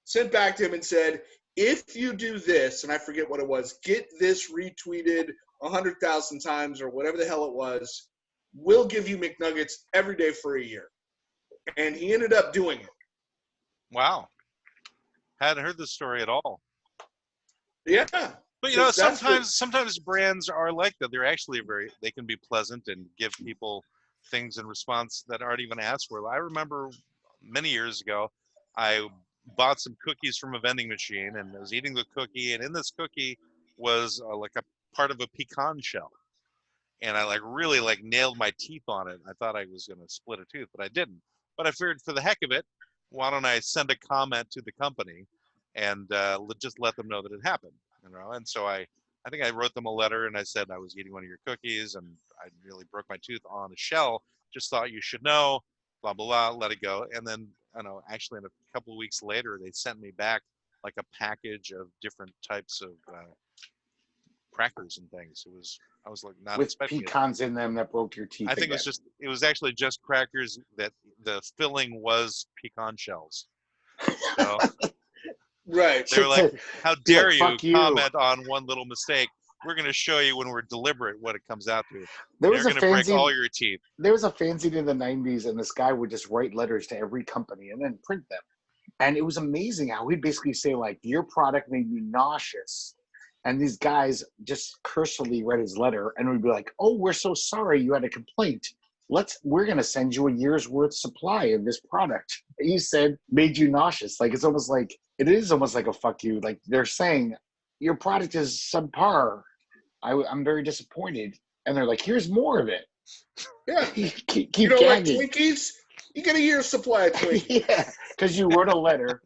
sent back to him and said, if you do this, and I forget what it was, get this retweeted 100,000 times or whatever the hell it was, we'll give you McNuggets every day for a year. And he ended up doing it. Wow. Hadn't heard this story at all. Yeah. But sometimes brands are like that. They're actually they can be pleasant and give people things in response that aren't even asked for. I remember many years ago, I bought some cookies from a vending machine and I was eating the cookie, and in this cookie was like a part of a pecan shell. And I really nailed my teeth on it. I thought I was going to split a tooth, but I didn't. But I figured for the heck of it, why don't I send a comment to the company and just let them know that it happened, And so I think I wrote them a letter and I said I was eating one of your cookies and I really broke my tooth on a shell. Just thought you should know, blah, blah, blah, let it go. And then, actually in a couple of weeks later, they sent me back like a package of different types of crackers and things. I was like not with expecting pecans in them that broke your teeth. I think it was actually just crackers that the filling was pecan shells. So right. they were like, how dare you you. comment on one little mistake? We're going to show you when we're deliberate what it comes out to. There was You're a going to break fanzine. all your teeth. There was a fanzine in the 90s, and this guy would just write letters to every company and then print them. And it was amazing how he'd basically say, like, your product made me nauseous. And these guys just cursorily read his letter and would be like, oh, we're so sorry you had a complaint. We're going to send you a year's worth supply of this product. He said, made you nauseous. Like, it is almost like a fuck you. Like, they're saying, your product is subpar. I'm very disappointed. And they're like, here's more of it. Yeah. keep gagging. Like Twinkies? You get a year's supply of Twinkies. Yeah, because you wrote a letter.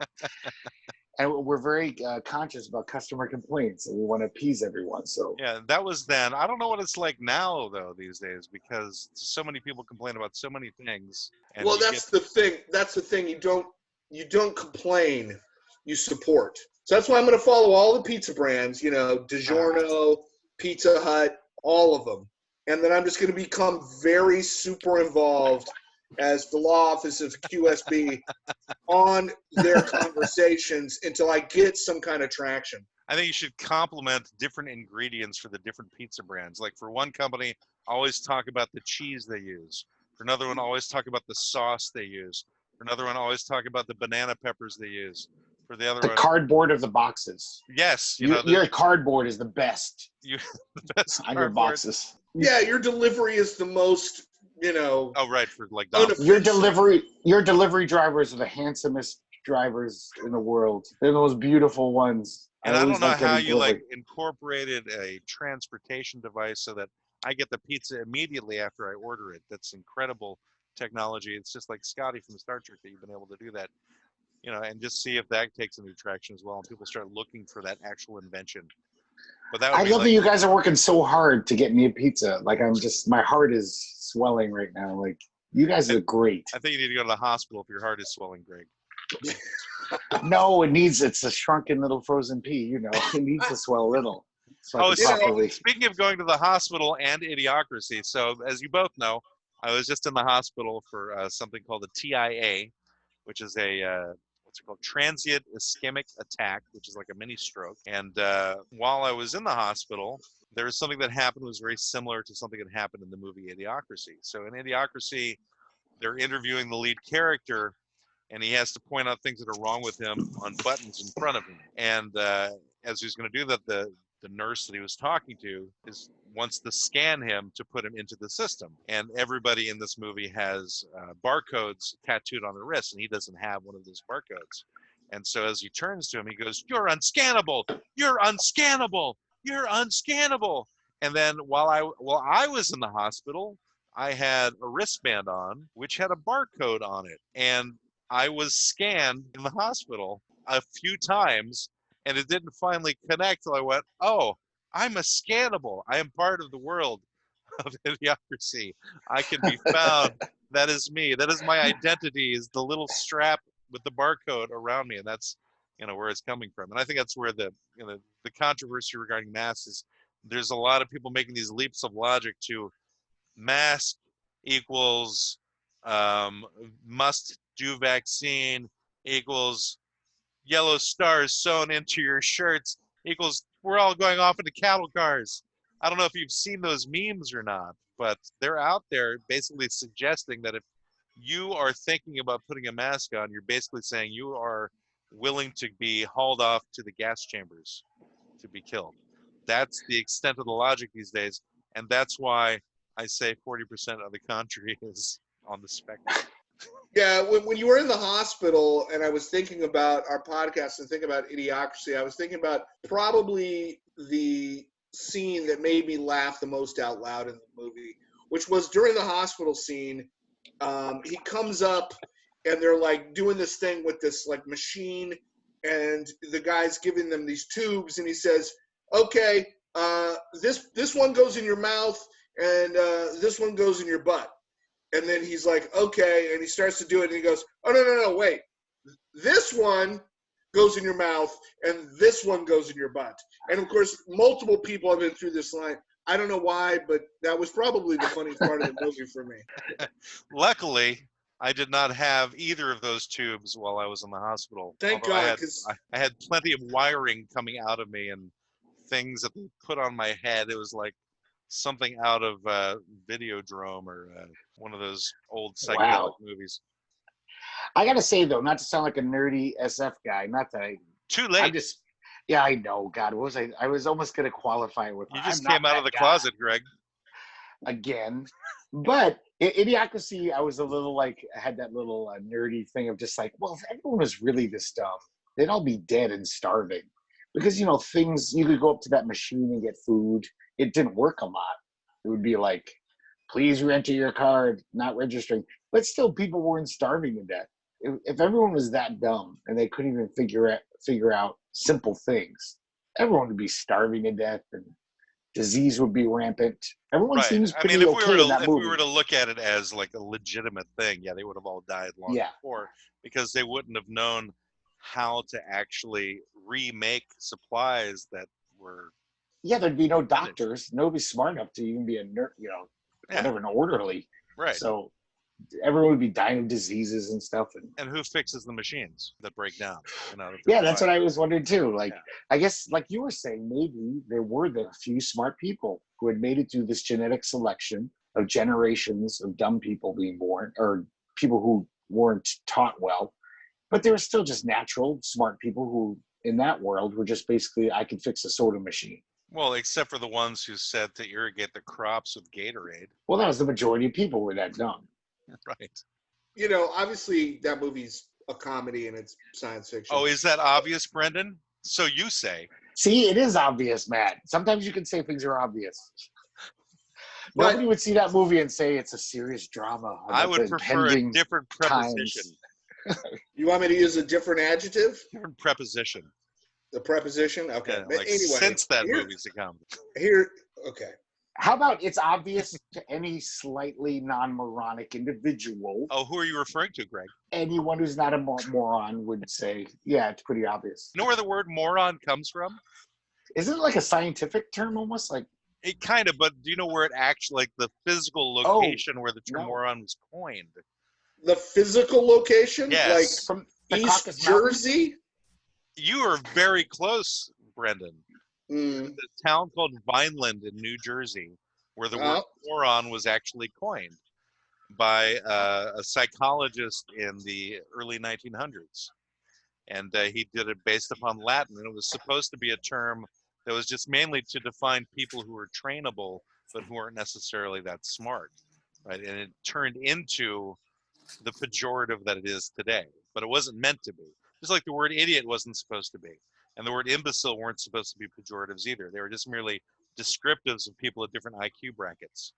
And we're very conscious about customer complaints, and we want to appease everyone. So yeah, that was then. I don't know what it's like now, though, these days, because so many people complain about so many things. And well, that's the thing. That's the thing. You don't complain. You support. So that's why I'm going to follow all the pizza brands. DiGiorno, Pizza Hut, all of them, and then I'm just going to become very super involved as the law office of QSB on their conversations until I get some kind of traction. I think you should complement different ingredients for the different pizza brands. Like for one company, always talk about the cheese they use. For another one, always talk about the sauce they use. For another one, always talk about the banana peppers they use. For the other the one, cardboard of the boxes. Yes, your cardboard is the best. The best on your boxes. Yeah, your delivery is the most. Oh right, for like your delivery drivers are the handsomest drivers in the world. They're the most beautiful ones. And I don't know how you incorporated a transportation device so that I get the pizza immediately after I order it. That's incredible technology. It's just like Scotty from Star Trek that you've been able to do that. And just see if that takes any traction as well, and people start looking for that actual invention. But I love that you guys are working so hard to get me a pizza. Like my heart is swelling right now. Like you guys are great. I think you need to go to the hospital if your heart is swelling, Greg. No, it's a shrunken little frozen pea. It needs to swell a little. Speaking of going to the hospital and Idiocracy, so as you both know, I was just in the hospital for something called a TIA, which is a what's it called? Transient ischemic attack, which is like a mini stroke. And while I was in the hospital, there was something that happened that was very similar to something that happened in the movie Idiocracy. So in Idiocracy, they're interviewing the lead character, and he has to point out things that are wrong with him on buttons in front of him. And as he's going to do that, the nurse that he was talking to wants to scan him to put him into the system. And everybody in this movie has barcodes tattooed on their wrists, and he doesn't have one of those barcodes. And so as he turns to him, he goes, "You're unscannable! You're unscannable! You're unscannable!" And then while I was in the hospital, I had a wristband on, which had a barcode on it. And I was scanned in the hospital a few times, And it didn't finally connect till I went, oh, I'm a scannable. I am part of the world of Idiocracy. I can be found. That is me. That is my identity, is the little strap with the barcode around me. And that's, where it's coming from. And I think that's where the controversy regarding masks is. There's a lot of people making these leaps of logic to mask equals must do vaccine equals yellow stars sewn into your shirts equals we're all going off into cattle cars. I don't know if you've seen those memes or not, but they're out there basically suggesting that if you are thinking about putting a mask on, you're basically saying you are willing to be hauled off to the gas chambers to be killed. That's the extent of the logic these days. And that's why I say 40% of the country is on the spectrum. Yeah, when you were in the hospital and I was thinking about our podcast and thinking about Idiocracy, I was thinking about probably the scene that made me laugh the most out loud in the movie, which was during the hospital scene. He comes up and they're like doing this thing with this like machine, and the guy's giving them these tubes, and he says, okay, this one goes in your mouth and this one goes in your butt. And then he's like, okay, and he starts to do it, and he goes, oh, no, wait. This one goes in your mouth, and this one goes in your butt. And, of course, multiple people have been through this line. I don't know why, but that was probably the funniest part of the movie for me. Luckily, I did not have either of those tubes while I was in the hospital. Thank Although God. I had plenty of wiring coming out of me and things that they put on my head. It was like something out of Videodrome or one of those old psychedelic movies. I gotta say though, not to sound like a nerdy SF guy, not that Too late. Yeah, I know. God, what was I? I was almost gonna qualify with. You just came out of the closet, Greg. Again, but Idiocracy, I was a little like, I had that little nerdy thing of just like, well, if everyone was really this dumb, they'd all be dead and starving. Because things, you could go up to that machine and get food. It didn't work a lot. It would be like, please re-enter your card, not registering. But still, people weren't starving to death. If everyone was that dumb and they couldn't even figure out simple things, everyone would be starving to death and disease would be rampant. Everyone seems pretty okay in that movie. If we were to look at it as like a legitimate thing, yeah, they would have all died long before, because they wouldn't have known how to actually remake supplies that were. Yeah, there'd be no doctors. Nobody's smart enough to even be a nurse, whatever, an orderly. Right. So everyone would be dying of diseases and stuff. And who fixes the machines that break down? Yeah, that's what I was wondering too. Like, I guess, like you were saying, maybe there were the few smart people who had made it through this genetic selection of generations of dumb people being born, or people who weren't taught well. But there were still just natural, smart people who, in that world, were just basically, I could fix a soda machine. Well, except for the ones who said to irrigate the crops with Gatorade. Well, that was the majority of people were that dumb. Right. Obviously that movie's a comedy and it's science fiction. Oh, is that obvious, Brendan? So you say. See, it is obvious, Matt. Sometimes you can say things are obvious. Nobody would see that movie and say it's a serious drama. I would prefer a different preposition. You want me to use a different adjective? Different preposition. The preposition? Okay. Yeah, like anyway, since that movie's come. Okay. How about it's obvious to any slightly non-moronic individual? Oh, who are you referring to, Greg? Anyone who's not a moron would say, yeah, it's pretty obvious. You know where the word moron comes from? Isn't it like a scientific term almost? Like it kind of, but do you know where it actually, like the physical location where the term moron was coined? The physical location? Yes. Like from East Jersey? You are very close, Brendan. Mm. The town called Vineland in New Jersey, where the word moron was actually coined by a psychologist in the early 1900s. And he did it based upon Latin. And it was supposed to be a term that was just mainly to define people who were trainable, but who weren't necessarily that smart. Right? And it turned into the pejorative that it is today. But it wasn't meant to be. Just like the word idiot wasn't supposed to be. And the word imbecile weren't supposed to be pejoratives either. They were just merely descriptives of people at different IQ brackets.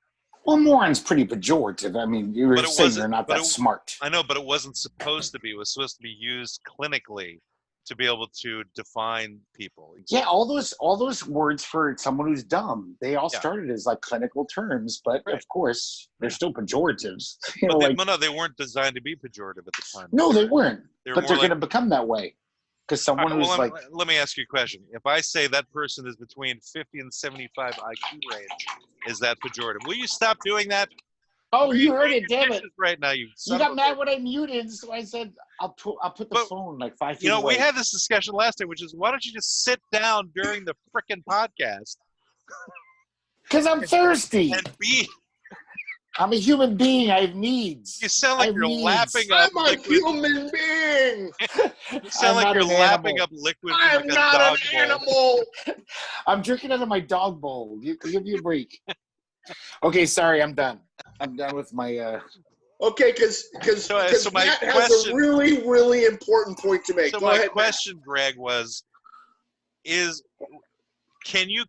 Well, moron's pretty pejorative. I mean, you were saying they're not that smart. I know, but it wasn't supposed to be. It was supposed to be used clinically to be able to define people. Yeah, all those words for someone who's dumb, they all started as like clinical terms, but of course they're still pejoratives. No, they weren't designed to be pejorative at the time. No, they weren't. They were but they're like, going to become that way because someone who's like. Let me ask you a question. If I say that person is between 50 and 75 IQ range, is that pejorative? Will you stop doing that? Oh, you heard it, damn it! Right now, you got mad when I muted, so I said I'll put the phone like 5 feet away. We had this discussion last time, which is why don't you just sit down during the frickin' podcast? Because I'm thirsty. And be. I'm a human being. I have needs. You sound like you're lapping up. I'm a human being. You sound like you're lapping up liquid. I'm not an animal. I'm drinking out of my dog bowl. Give me a break. Okay, sorry, I'm done. I'm done with my. Okay, because Matt has a really, really important point to make. So Go my ahead, question, Greg, can you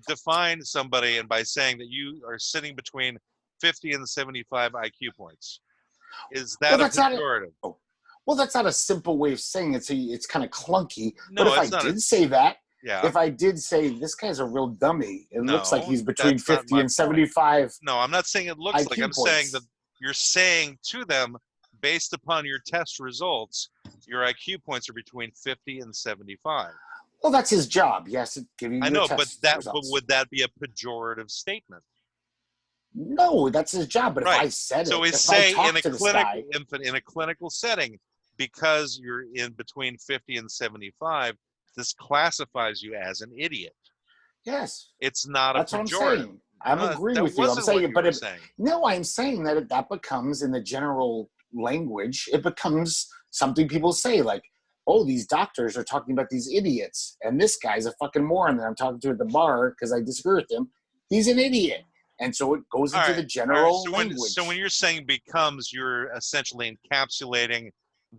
define somebody and by saying that you are sitting between 50 and 75 IQ points? Is that a pejorative? Well, that's not a simple way of saying it. It's kind of clunky. No, but if I did say that, yeah. If I did say this guy's a real dummy, it looks like he's between 50 and 75. No, I'm not saying it looks IQ like. I'm saying that you're saying to them, based upon your test results, your IQ points are between 50 and 75. Well, that's his job. Yes, give you. I know, but would that be a pejorative statement? No, that's his job. But if I said so it, say in a clinical setting, because you're in between 50 and 75, this classifies you as an idiot. Yes, it's not that's a pejorative. What I'm saying. I'm agreeing with you. I'm saying, but I'm saying that that becomes in the general language. It becomes something people say, like, "Oh, these doctors are talking about these idiots, and this guy's a fucking moron that I'm talking to at the bar because I disagree with him. He's an idiot." And so it goes into the general language. So when you're saying becomes, you're essentially encapsulating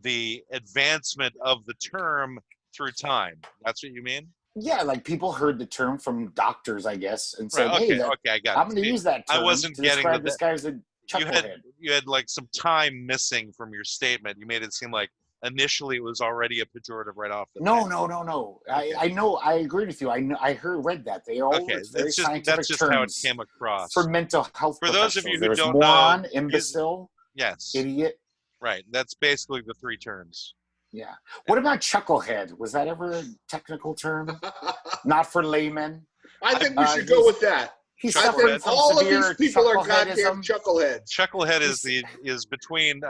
the advancement of the term through time. That's what you mean? Yeah, like people heard the term from doctors, I guess, and said, okay, "Hey, I got I'm going to use that term I wasn't to getting describe this guy's a chucklehead." You had like some time missing from your statement. You made it seem like initially it was already a pejorative right off the bat. No. Okay. I know. I agree with you. I read that. They all very scientific that's just terms how it came across. For mental health For those of you who There's don't moron, know, imbecile, idiot. Right. That's basically the three terms. Yeah. What about chucklehead? Was that ever a technical term? Not for laymen. I think we should go with that. He's I think all of these people are goddamn chuckleheads. Chucklehead is between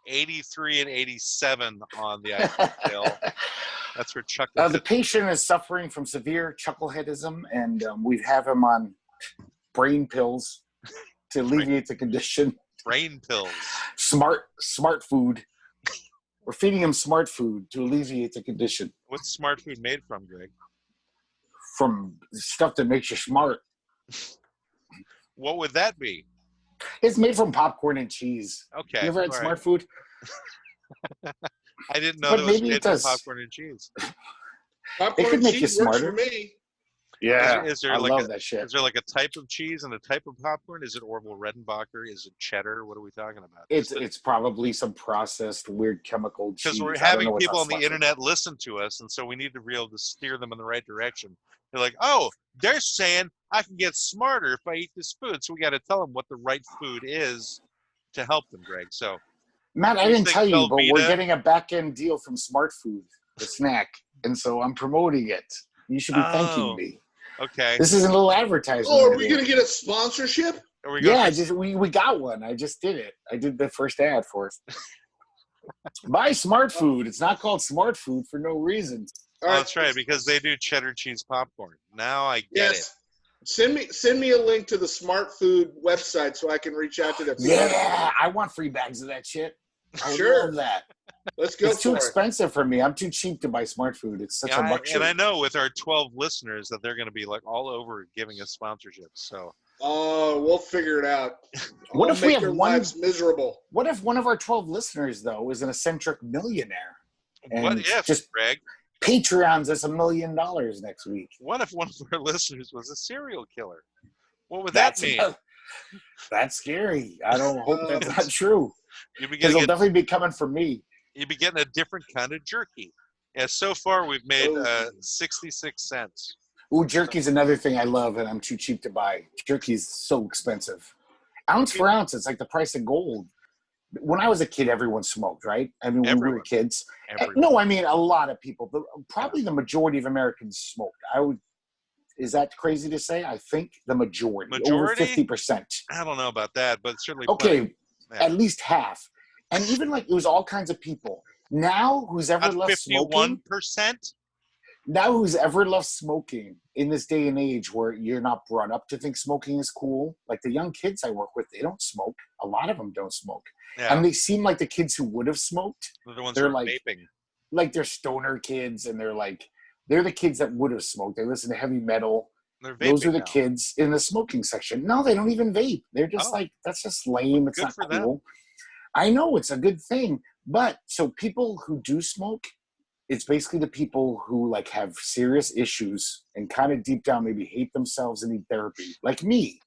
83 and 87 on the IQ scale. That's where chucklehead. The patient is suffering from severe chuckleheadism, and we have him on brain pills to alleviate the condition. Brain pills. Smart food. We're feeding him smart food to alleviate the condition. What's smart food made from, Greg? From stuff that makes you smart. What would that be? It's made from popcorn and cheese. Okay. You ever had smart food? I didn't know that was made from popcorn and cheese. It could make you smarter. For me. Yeah, I love that shit. Is there like a type of cheese and a type of popcorn? Is it Orville Redenbacher? Is it cheddar? What are we talking about? It's probably some processed weird chemical cheese. Because we're having people on the internet listen to us, and so we need to be able to steer them in the right direction. They're like, oh, they're saying I can get smarter if I eat this food. So we got to tell them what the right food is to help them, Greg. So, Matt, I didn't tell you, but we're getting a back-end deal from Smart Food, the snack, and so I'm promoting it. You should be thanking me. Okay. This is a little advertisement. Oh, are we going to get a sponsorship? Yeah, we got one. I just did it. I did the first ad for it. Buy Smart Food. It's not called Smart Food for no reason. That's right, because they do cheddar cheese popcorn. Now I get it. Send me a link to the Smart Food website so I can reach out to them. Yeah, I want free bags of that shit. I love that. Let's go. It's too expensive for me. I'm too cheap to buy Smart Food. It's such a luxury. And I know with our 12 listeners that they're going to be like all over giving us sponsorships. So. Oh, we'll figure it out. What if we have lives miserable? What if one of our 12 listeners though is an eccentric millionaire? And what if, just Greg? Patreons us $1 million next week. What if one of our listeners was a serial killer? What would that mean? That's scary. I don't hope that's not true. Because it'll definitely be coming from me. You'd be getting a different kind of jerky. Yeah, so far we've made Oh. 66 cents. Ooh, jerky's another thing I love, and I'm too cheap to buy. Jerky's so expensive. Ounce for ounce, it's like the price of gold. When I was a kid, everyone smoked, right? I mean, when we were Everyone. kids. Everyone. No, I mean, a lot of people. Probably the majority of Americans smoked. Is that crazy to say? I think the majority? Over 50%. I don't know about that, but certainly Okay, plenty. Yeah. at least half. And even like, it was all kinds of people. Now, who's ever About left smoking? 51%? Now, who's ever left smoking in this day and age where you're not brought up to think smoking is cool? Like the young kids I work with, they don't smoke. A lot of them don't smoke. Yeah. And they seem like the kids who would have smoked. They're the ones They're who are like, vaping. like they're stoner kids, and they're the kids that would have smoked. They listen to heavy metal. They're vaping Those are the now. kids in the smoking section. No, they don't even vape. They're just like, that's just lame. It's Good not for cool. them. I know it's a good thing. But so people who do smoke, it's basically the people who like have serious issues and kind of deep down maybe hate themselves and need therapy, like me.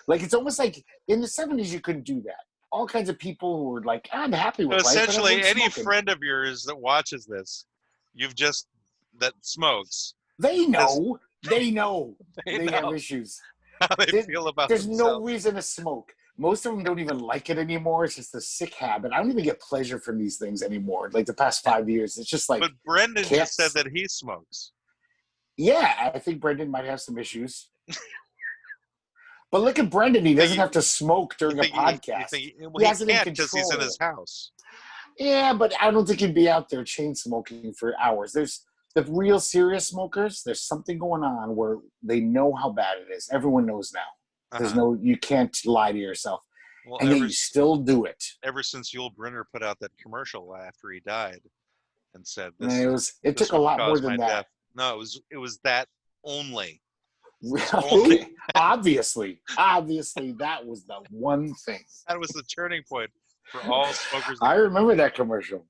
Like it's almost like in the 70s you couldn't do that. All kinds of people who were like, I'm happy with So life. but essentially, everyone's any smoking. friend of yours that watches this, that smokes, They know. They know. They They know. have issues. how they feel about There's themselves. no reason to smoke. Most of them don't even like it anymore. It's just a sick habit. I don't even get pleasure from these things anymore. Like the past 5 years, it's just like, But Brendan can't- just said that he smokes. yeah, I think Brendan might have some issues. But look at Brendan. He doesn't have to smoke during a podcast. He has it in can't because he's in control. his house. Yeah, but I don't think he'd be out there chain smoking for hours. There's the real serious smokers. There's something going on where they know how bad it is. Everyone knows now. There's you can't lie to yourself. Well, And yet you still do it. Ever since Yul Brynner put out that commercial after he died and said It took a lot more than that. Death. No, it was that only. Okay. Obviously, that was the one thing. That was the turning point for all smokers. I remember that commercial.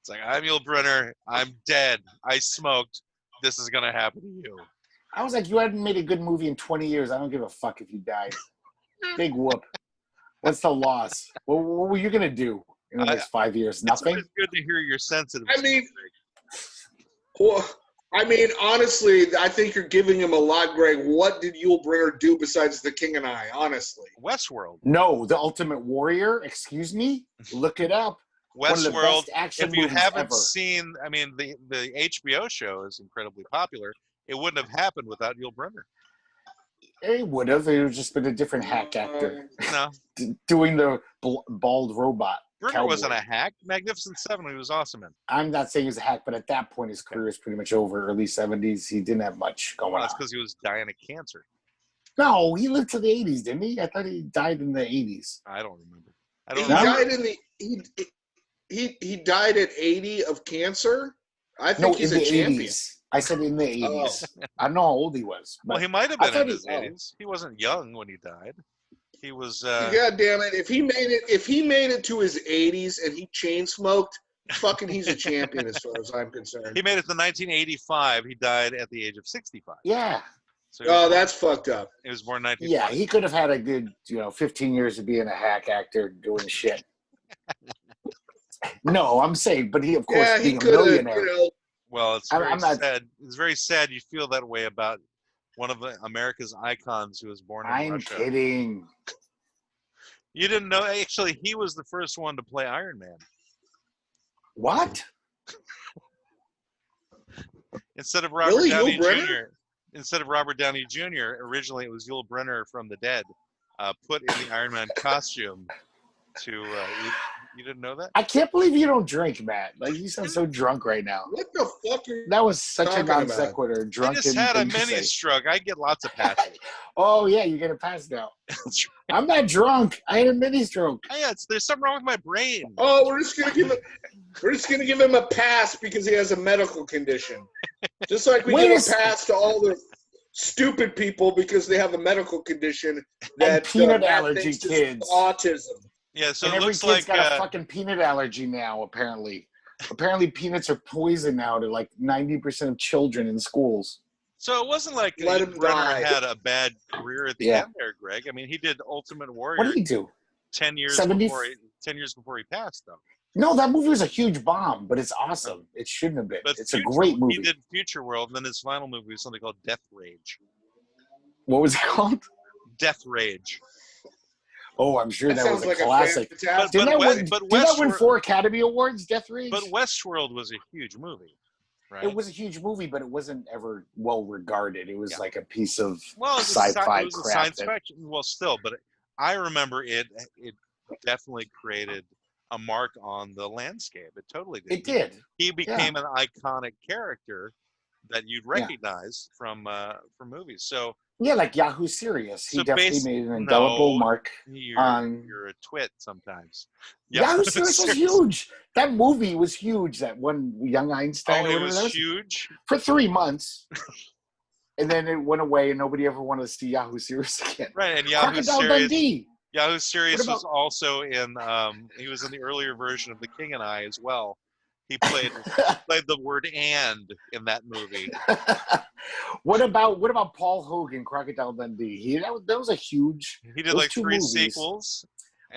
It's like, I'm Yul Brynner. I'm dead. I smoked. This is gonna happen to you. I was like, you hadn't made a good movie in 20 years. I don't give a fuck if you died. Big whoop. What's the loss? What were you gonna do in the next 5 years? Nothing. It's good to hear you're sensitive. I mean, honestly, I think you're giving him a lot, Greg. What did Yul Brynner do besides The King and I? Honestly, Westworld. No, The Ultimate Warrior. Excuse me. Look it up. Westworld. One of the best action if you movies haven't ever. seen, I mean, the HBO show is incredibly popular. It wouldn't have happened without Yul Brynner. It would have. It would just been a different hack actor No, doing the bald robot. Brynner cowboy. wasn't a hack. Magnificent Seven, he was awesome in. I'm not saying he was a hack, but at that point, his career was pretty much over. Early 70s, he didn't have much going Well, on. that's because he was dying of cancer. No, he lived to the 80s, didn't he? I thought he died in the 80s. I don't remember. he know. died in the he died at 80 of cancer. I think he's a champion. 80s. I said in the 80s. I don't know how old he was. Well, But he might have I been thought in he- his 80s. He wasn't young when he died. He was. God damn it! If he made it to his 80s and he chain smoked, fucking, he's a champion as far as I'm concerned. He made it to 1985. He died at the age of 65. yeah. So he was Oh, born- that's fucked up. He was born in Yeah, 1940. he could have had a good, 15 years of being a hack actor doing shit. No, I'm saying, but he, of course, Yeah, he being a could have. millionaire. Well, it's I'm very not- sad. It's very sad you feel that way about one of America's icons who was born in I'm Russia. kidding. You didn't know? Actually, he was the first one to play Iron Man. What? Instead of Robert Really? Downey Yul Brynner? Jr. Instead of Robert Downey Jr., originally it was Yul Brynner from the dead, put in the Iron Man costume to. You didn't know that? I can't believe you don't drink, Matt. Like, you sound so drunk right now. What the fuck are you? That was such a Talking non about? sequitur. I Drunken just had a thing to mini say. stroke. I get lots of passes. Oh, yeah, you're going to pass now. I'm not drunk. I had a mini stroke. Yeah, there's something wrong with my brain. Oh, we're just gonna give him a pass because he has a medical condition. Just like we Wait give a a pass to all the stupid people because they have a medical condition that peanut Matt allergy thinks is kids. autism. Yeah, so And it every looks kid's like got a fucking peanut allergy now, apparently. Apparently, peanuts are poison now to like 90% of children in schools. so it wasn't like Let him Brenner die. had a bad career at the Yeah. end there, Greg. I mean, he did Ultimate What Warrior did he do? 10 years 70 before he passed, though. No, that movie was a huge bomb, but it's awesome. It shouldn't have been. But It's a great he movie. did Future World, and then his final movie was something called Death Rage. What was it called? Death Rage. Oh, I'm sure that was sounds a like classic. a fantastic. Didn't that win Westworld, 4 Academy Awards, Death Rage? but Westworld was a huge movie, right? It was a huge movie, but it wasn't ever well regarded. It was like a piece of it was sci-fi it was crap. science fiction. Well, still, but I remember it definitely created a mark on the landscape. It totally did. It did. He became an iconic character that you'd recognize from movies. So yeah, like Yahoo Serious. He So definitely made an indelible mark on. You're a twit sometimes. Yahoo Serious was huge. That movie was huge. That one Young Einstein. Oh, or it whatever was that was huge. for 3 months, and then it went away, and nobody ever wanted to see Yahoo Serious again. Right, and Yahoo Crocodile Serious. Dundee. Yahoo Serious was also in. He was in the earlier version of The King and I as well. He played the word "and" in that movie. What about Paul Hogan, Crocodile Dundee? That was a huge. He did like 3 sequels.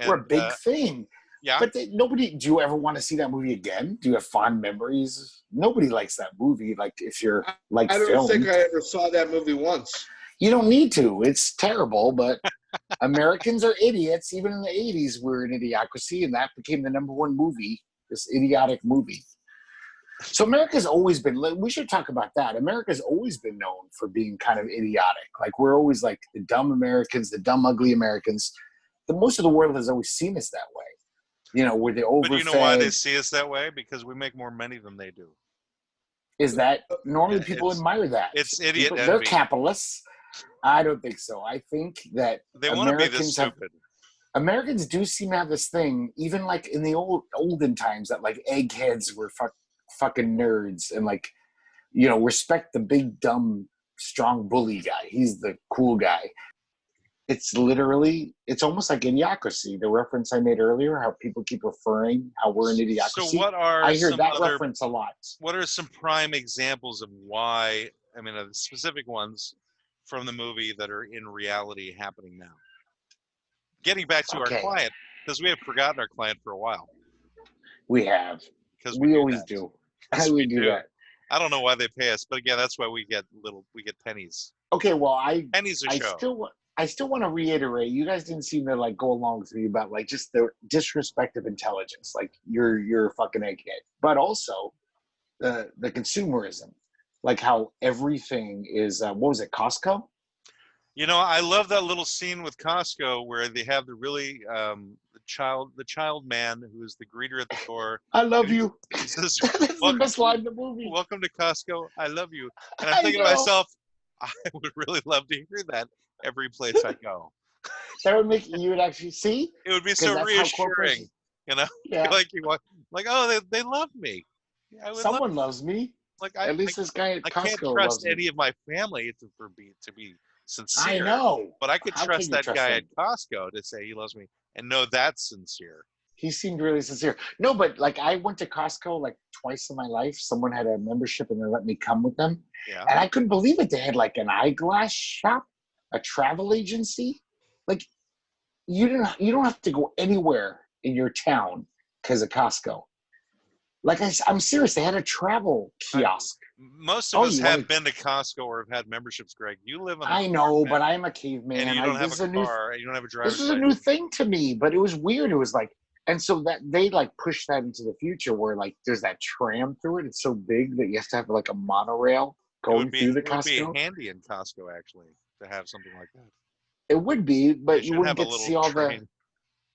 Were a big thing. Yeah. But nobody. Do you ever want to see that movie again? Do you have fond memories? Nobody likes that movie. Like if you're like I don't film, think I ever saw that movie once. You don't need to. It's terrible, but Americans are idiots. Even in the 80s, we're an idiocracy, and that became the #1 movie, this idiotic movie. So America's always been, we should talk about that. America's always been known for being kind of idiotic. Like we're always like the dumb Americans, the dumb, ugly Americans. Most of the world has always seen us that way. You know, we're the overfed. But you know why they see us that way? Because we make more money than they do. Is that, normally people admire that. It's idiot envy. They're capitalists. I don't think so. I think that they want to be this stupid. Americans do seem to have this thing, even like in the olden times, that like eggheads were fucking nerds and like, you know, respect the big, dumb, strong bully guy. He's the cool guy. It's almost like Idiocracy, the reference I made earlier, how people keep referring how we're an Idiocracy. So what are I hear that reference a lot. What are some prime examples of why, I mean, specific ones from the movie that are in reality happening now? Getting back to our client, because we have forgotten our client for a while. We have. Because we always do. How do we do that? I don't know why they pay us, but again, that's why we get pennies. Okay, well, pennies a show. I still want to reiterate, you guys didn't seem to like go along with me about like just the disrespect of intelligence. Like you're a fucking egghead. But also the consumerism. Like how everything is what was it, Costco? You know, I love that little scene with Costco where they have the really the child man who's the greeter at the door. I love you. He says, that's the best line in the movie. Welcome to Costco. I love you. And I'm thinking to myself, I would really love to hear that every place I go. That would make you would actually see. It would be so reassuring, you know. Yeah. like oh, they love me. Someone loves me. Like at least this guy at Costco I can't trust any of my family to be sincere. I know, but I could trust that guy at Costco to say he loves me and know that's sincere. He seemed really sincere. No, but like I went to Costco like twice in my life. Someone had a membership and they let me come with them. Yeah. And I couldn't believe it. They had like an eyeglass shop, a travel agency. Like you don't have to go anywhere in your town because of Costco. Like I'm serious. They had a travel kiosk. Most of us have been to Costco or have had memberships, Greg. You live in I know, but I'm a caveman. And you don't have a car. You don't have a driver's license. This is a new thing to me, but it was weird. It was like, and so that they like push that into the future where like there's that tram through it. It's so big that you have to have like a monorail going through the Costco. It would be handy in Costco actually to have something like that. It would be, but you wouldn't get to see all the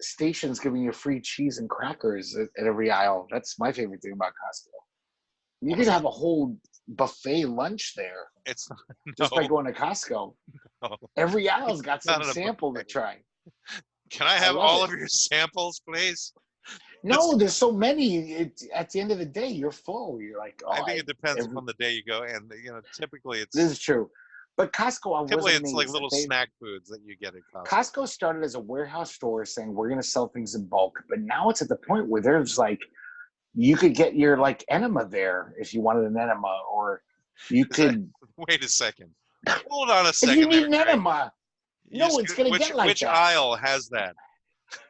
stations giving you free cheese and crackers at every aisle. That's my favorite thing about Costco. You could have a whole buffet lunch there. It's not, just by going to Costco. No. Every aisle's got some sample to try. Can I have all of your samples, please? No, there's so many. At the end of the day, you're full. You're like, oh, I think it depends on the day you go, and typically it's. This is true. But Costco, typically it's like little snack foods that you get at Costco. Costco started as a warehouse store saying we're going to sell things in bulk, but now it's at the point where there's like, you could get your like enema there if you wanted an enema, or you could. Wait a second. Hold on a second. If you need an enema, no, it's going to get like which that. Which aisle has that?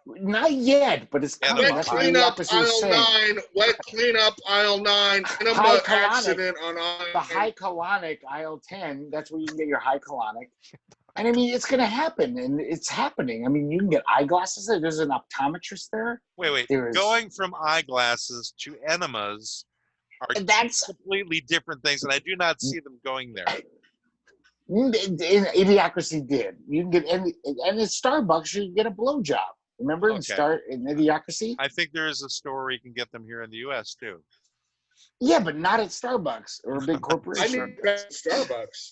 Not yet, but it's coming. Enema. That's what Cleanup Idiocracy aisle is saying. 9. Wet cleanup aisle 9. Enema High colonic. accident on aisle The high colonic aisle 10. That's where you can get your high colonic. And I mean, it's going to happen, and it's happening. I mean, you can get eyeglasses. There's an optometrist there. Wait. Going from eyeglasses to enemas are two That's completely different things, and I do not see them going there. Idiocracy did. You can get and at Starbucks you can get a blowjob. Remember in Idiocracy? I think there is a store where you can get them here in the U.S. too. Yeah, but not at Starbucks or a big I corporation. need that Starbucks.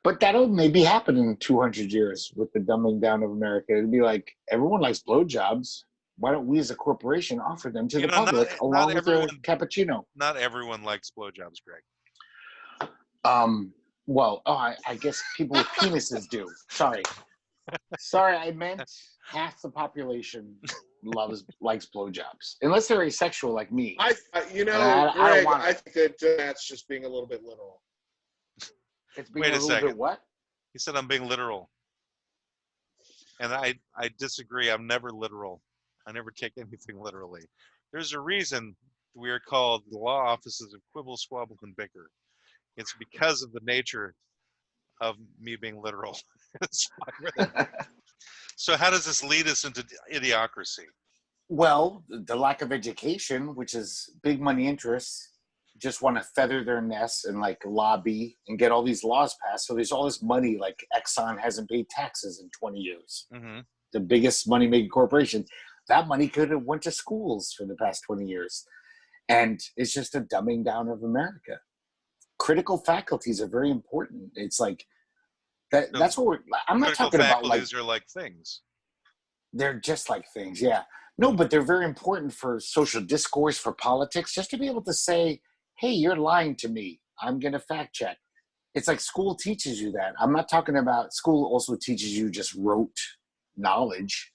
But that'll maybe happen in 200 years with the dumbing down of America. It'll be like everyone likes blowjobs. Why don't we as a corporation offer them to the public along with their cappuccino? Not everyone likes blowjobs, Greg. Well, I guess people with penises do. Sorry, I meant half the population likes blowjobs, unless they're asexual like me. Greg, I think that that's just being a little bit literal. It's being a little bit what? He said I'm being literal, and I disagree. I'm never literal. I never take anything literally. There's a reason we are called the law offices of Quibble, Squabble, and Bicker. It's because of the nature of me being literal. So how does this lead us into idiocracy? Well, the lack of education, which is big money interests, just want to feather their nests and like lobby and get all these laws passed. So there's all this money, like Exxon hasn't paid taxes in 20 years. Mm-hmm. The biggest money-making corporation. That money could have went to schools for the past 20 years. And it's just a dumbing down of America. Critical faculties are very important. It's like that. So that's what I'm not talking about. Like are like things. They're just like things. Yeah. No, but they're very important for social discourse, for politics, just to be able to say, hey, you're lying to me. I'm going to fact check. It's like school teaches you that. I'm not talking about school also teaches you just rote knowledge,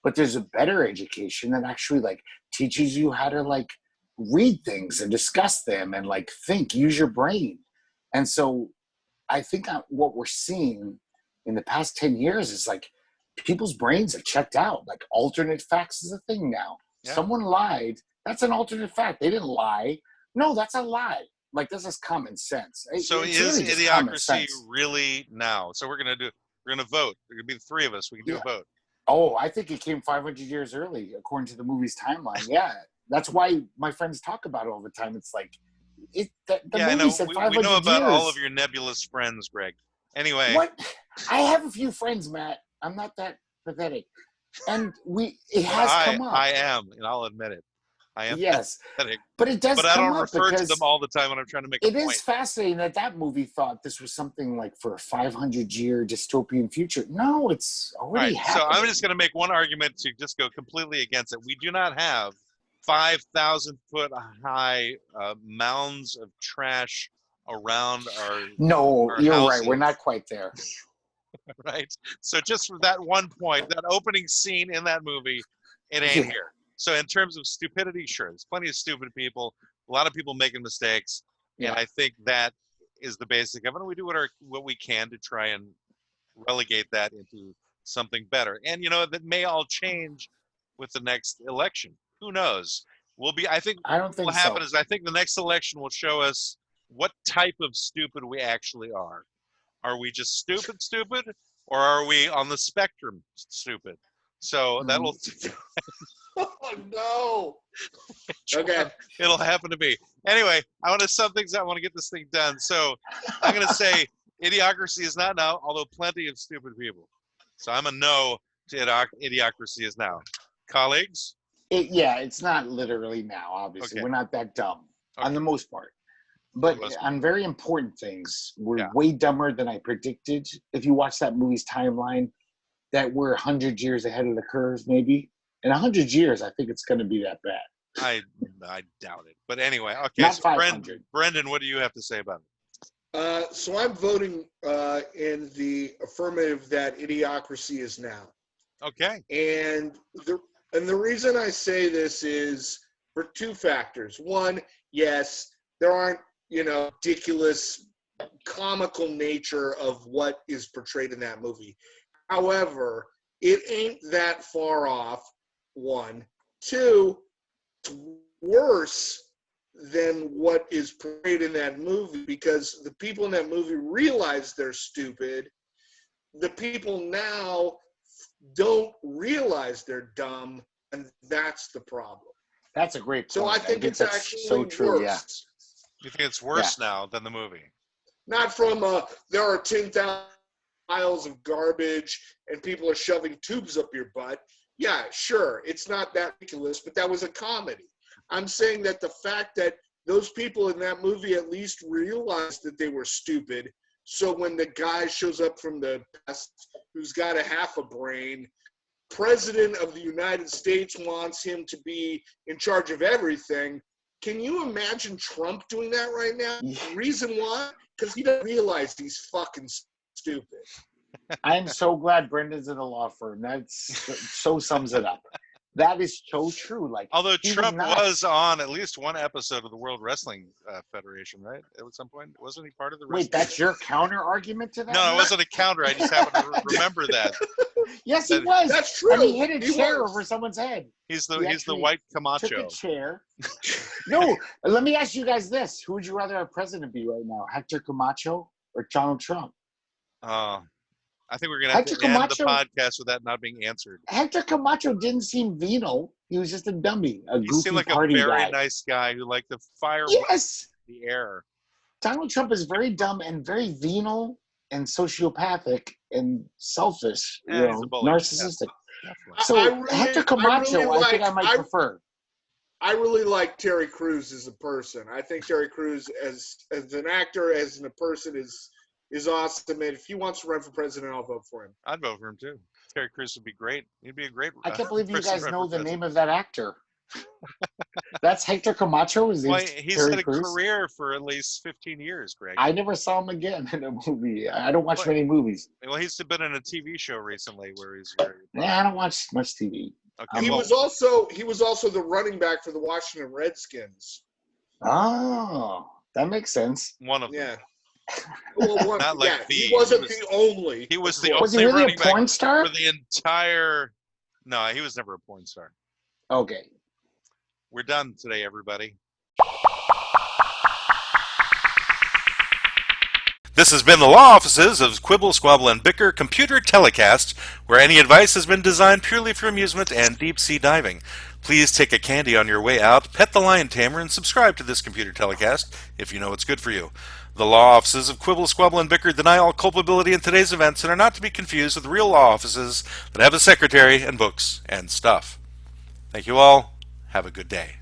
but there's a better education that actually like teaches you how to like read things and discuss them and like think, use your brain. And so I think what we're seeing in the past 10 years is like people's brains are checked out. Like alternate facts is a thing now. Yeah. Someone lied. That's an alternate fact. They didn't lie. No, that's a lie. Like this is common sense. So it's is really idiocracy really now? So we're gonna vote. We're gonna be the three of us. We can do a vote. Oh, I think it came 500 years early, according to the movie's timeline. Yeah. That's why my friends talk about it all the time. It's like, the movie said 500 years. We know about all of your nebulous friends, Greg. Anyway. What? I have a few friends, Matt. I'm not that pathetic. And it has come up. I am, and I'll admit it. I am pathetic. But it does come up. But I don't refer to them all the time when I'm trying to make a point. It is fascinating that movie thought this was something like for a 500-year dystopian future. No, it's already happening. So I'm just going to make one argument to just go completely against it. We do not have 5,000-foot high mounds of trash around our you're houses. Right. We're not quite there. Right. So just for that one point, that opening scene in that movie, it ain't here. So in terms of stupidity, sure, there's plenty of stupid people, a lot of people making mistakes, and I think that is the basic of it. And we do what we can to try and relegate that into something better. And that may all change with the next election. Who knows? I don't think what will happen is I think the next election will show us what type of stupid we actually are. Are we just stupid, or are we on the spectrum stupid? So that'll. Oh no! Okay, it'll happen to me. Anyway, I want to sum things up. I want to get this thing done. So I'm going to say idiocracy is not now, although plenty of stupid people. So I'm a no to idiocracy is now. Colleagues? It's not literally now, obviously. Okay. We're not that dumb on the most part. But on very important things, we're way dumber than I predicted. If you watch that movie's timeline, that we're 100 years ahead of the curve, maybe. In 100 years, I think it's going to be that bad. I doubt it. But anyway, okay. Not so 500. Brendan, what do you have to say about it? So I'm voting in the affirmative that idiocracy is now. Okay. And the reason I say this is for two factors. One, yes, there aren't ridiculous comical nature of what is portrayed in that movie. However, it ain't that far off, one. Two, it's worse than what is portrayed in that movie because the people in that movie realize they're stupid. The people now don't realize they're dumb, and that's the problem. That's a great point. So I think it's that's actually so true. worse. Yeah. You think it's worse now than the movie? Not from there are 10,000 piles of garbage and people are shoving tubes up your butt. Yeah, sure, it's not that ridiculous, but that was a comedy. I'm saying that the fact that those people in that movie at least realized that they were stupid. So when the guy shows up from the past who's got a half a brain, President of the United States wants him to be in charge of everything. Can you imagine Trump doing that right now? The reason why? Because he doesn't realize he's fucking stupid. I'm so glad Brendan's in a law firm. That's so sums it up. That is so true. Like, Although he Trump not- was on at least one episode of the World Wrestling Federation, right? At some point, wasn't he part of the? Wait, that's your counter argument to that? No, it wasn't a counter. I just happen to remember that. Yes, he was. That's true. And he hit a He chair was. over someone's head. He's the He he's the actually white Took Camacho. a chair. No, let me ask you guys this: who would you rather our president be right now, Hector Camacho or Donald Trump? I think we're gonna have Hector to end the Camacho- podcast with that not being answered. Hector Camacho didn't seem venal. He was just a dummy, a He goofy seemed like a party very guy. nice guy who liked to fire Yes, the air. Donald Trump is very dumb and very venal and sociopathic and selfish, Yeah, he's a bully. narcissistic. Definitely. So I really- Hector Camacho, I really I think I might prefer. I really like Terry Crews as a person. I think Terry Crews as an actor, as a person is awesome. And if he wants to run for president, I'll vote for him. I'd vote for him too. Terry Crews would be great. He'd be a great. I can't believe you person guys to run know for the president. name of that actor. That's Hector Camacho. His Well, name's he's Terry had a Crews. career for at least 15 years, Greg. I never saw him again in a movie. I don't watch What? many movies. Well, he's been in a TV show recently where he's very. Yeah, I don't watch much TV. Okay, He well, was also the running back for the Washington Redskins. Oh, that makes sense. one of them. Yeah. Well, Not like yeah, the- he wasn't he was- the only. he was of the course. Was he Only really a running back porn star? For the entire. No, he was never a porn star. Okay. We're done today, everybody. This has been the law offices of Quibble, Squabble, and Bicker Computer Telecast, where any advice has been designed purely for amusement and deep-sea diving. Please take a candy on your way out, pet the lion tamer, and subscribe to this computer telecast if you know it's good for you. The law offices of Quibble, Squabble, and Bicker deny all culpability in today's events and are not to be confused with real law offices that have a secretary and books and stuff. Thank you all. Have a good day.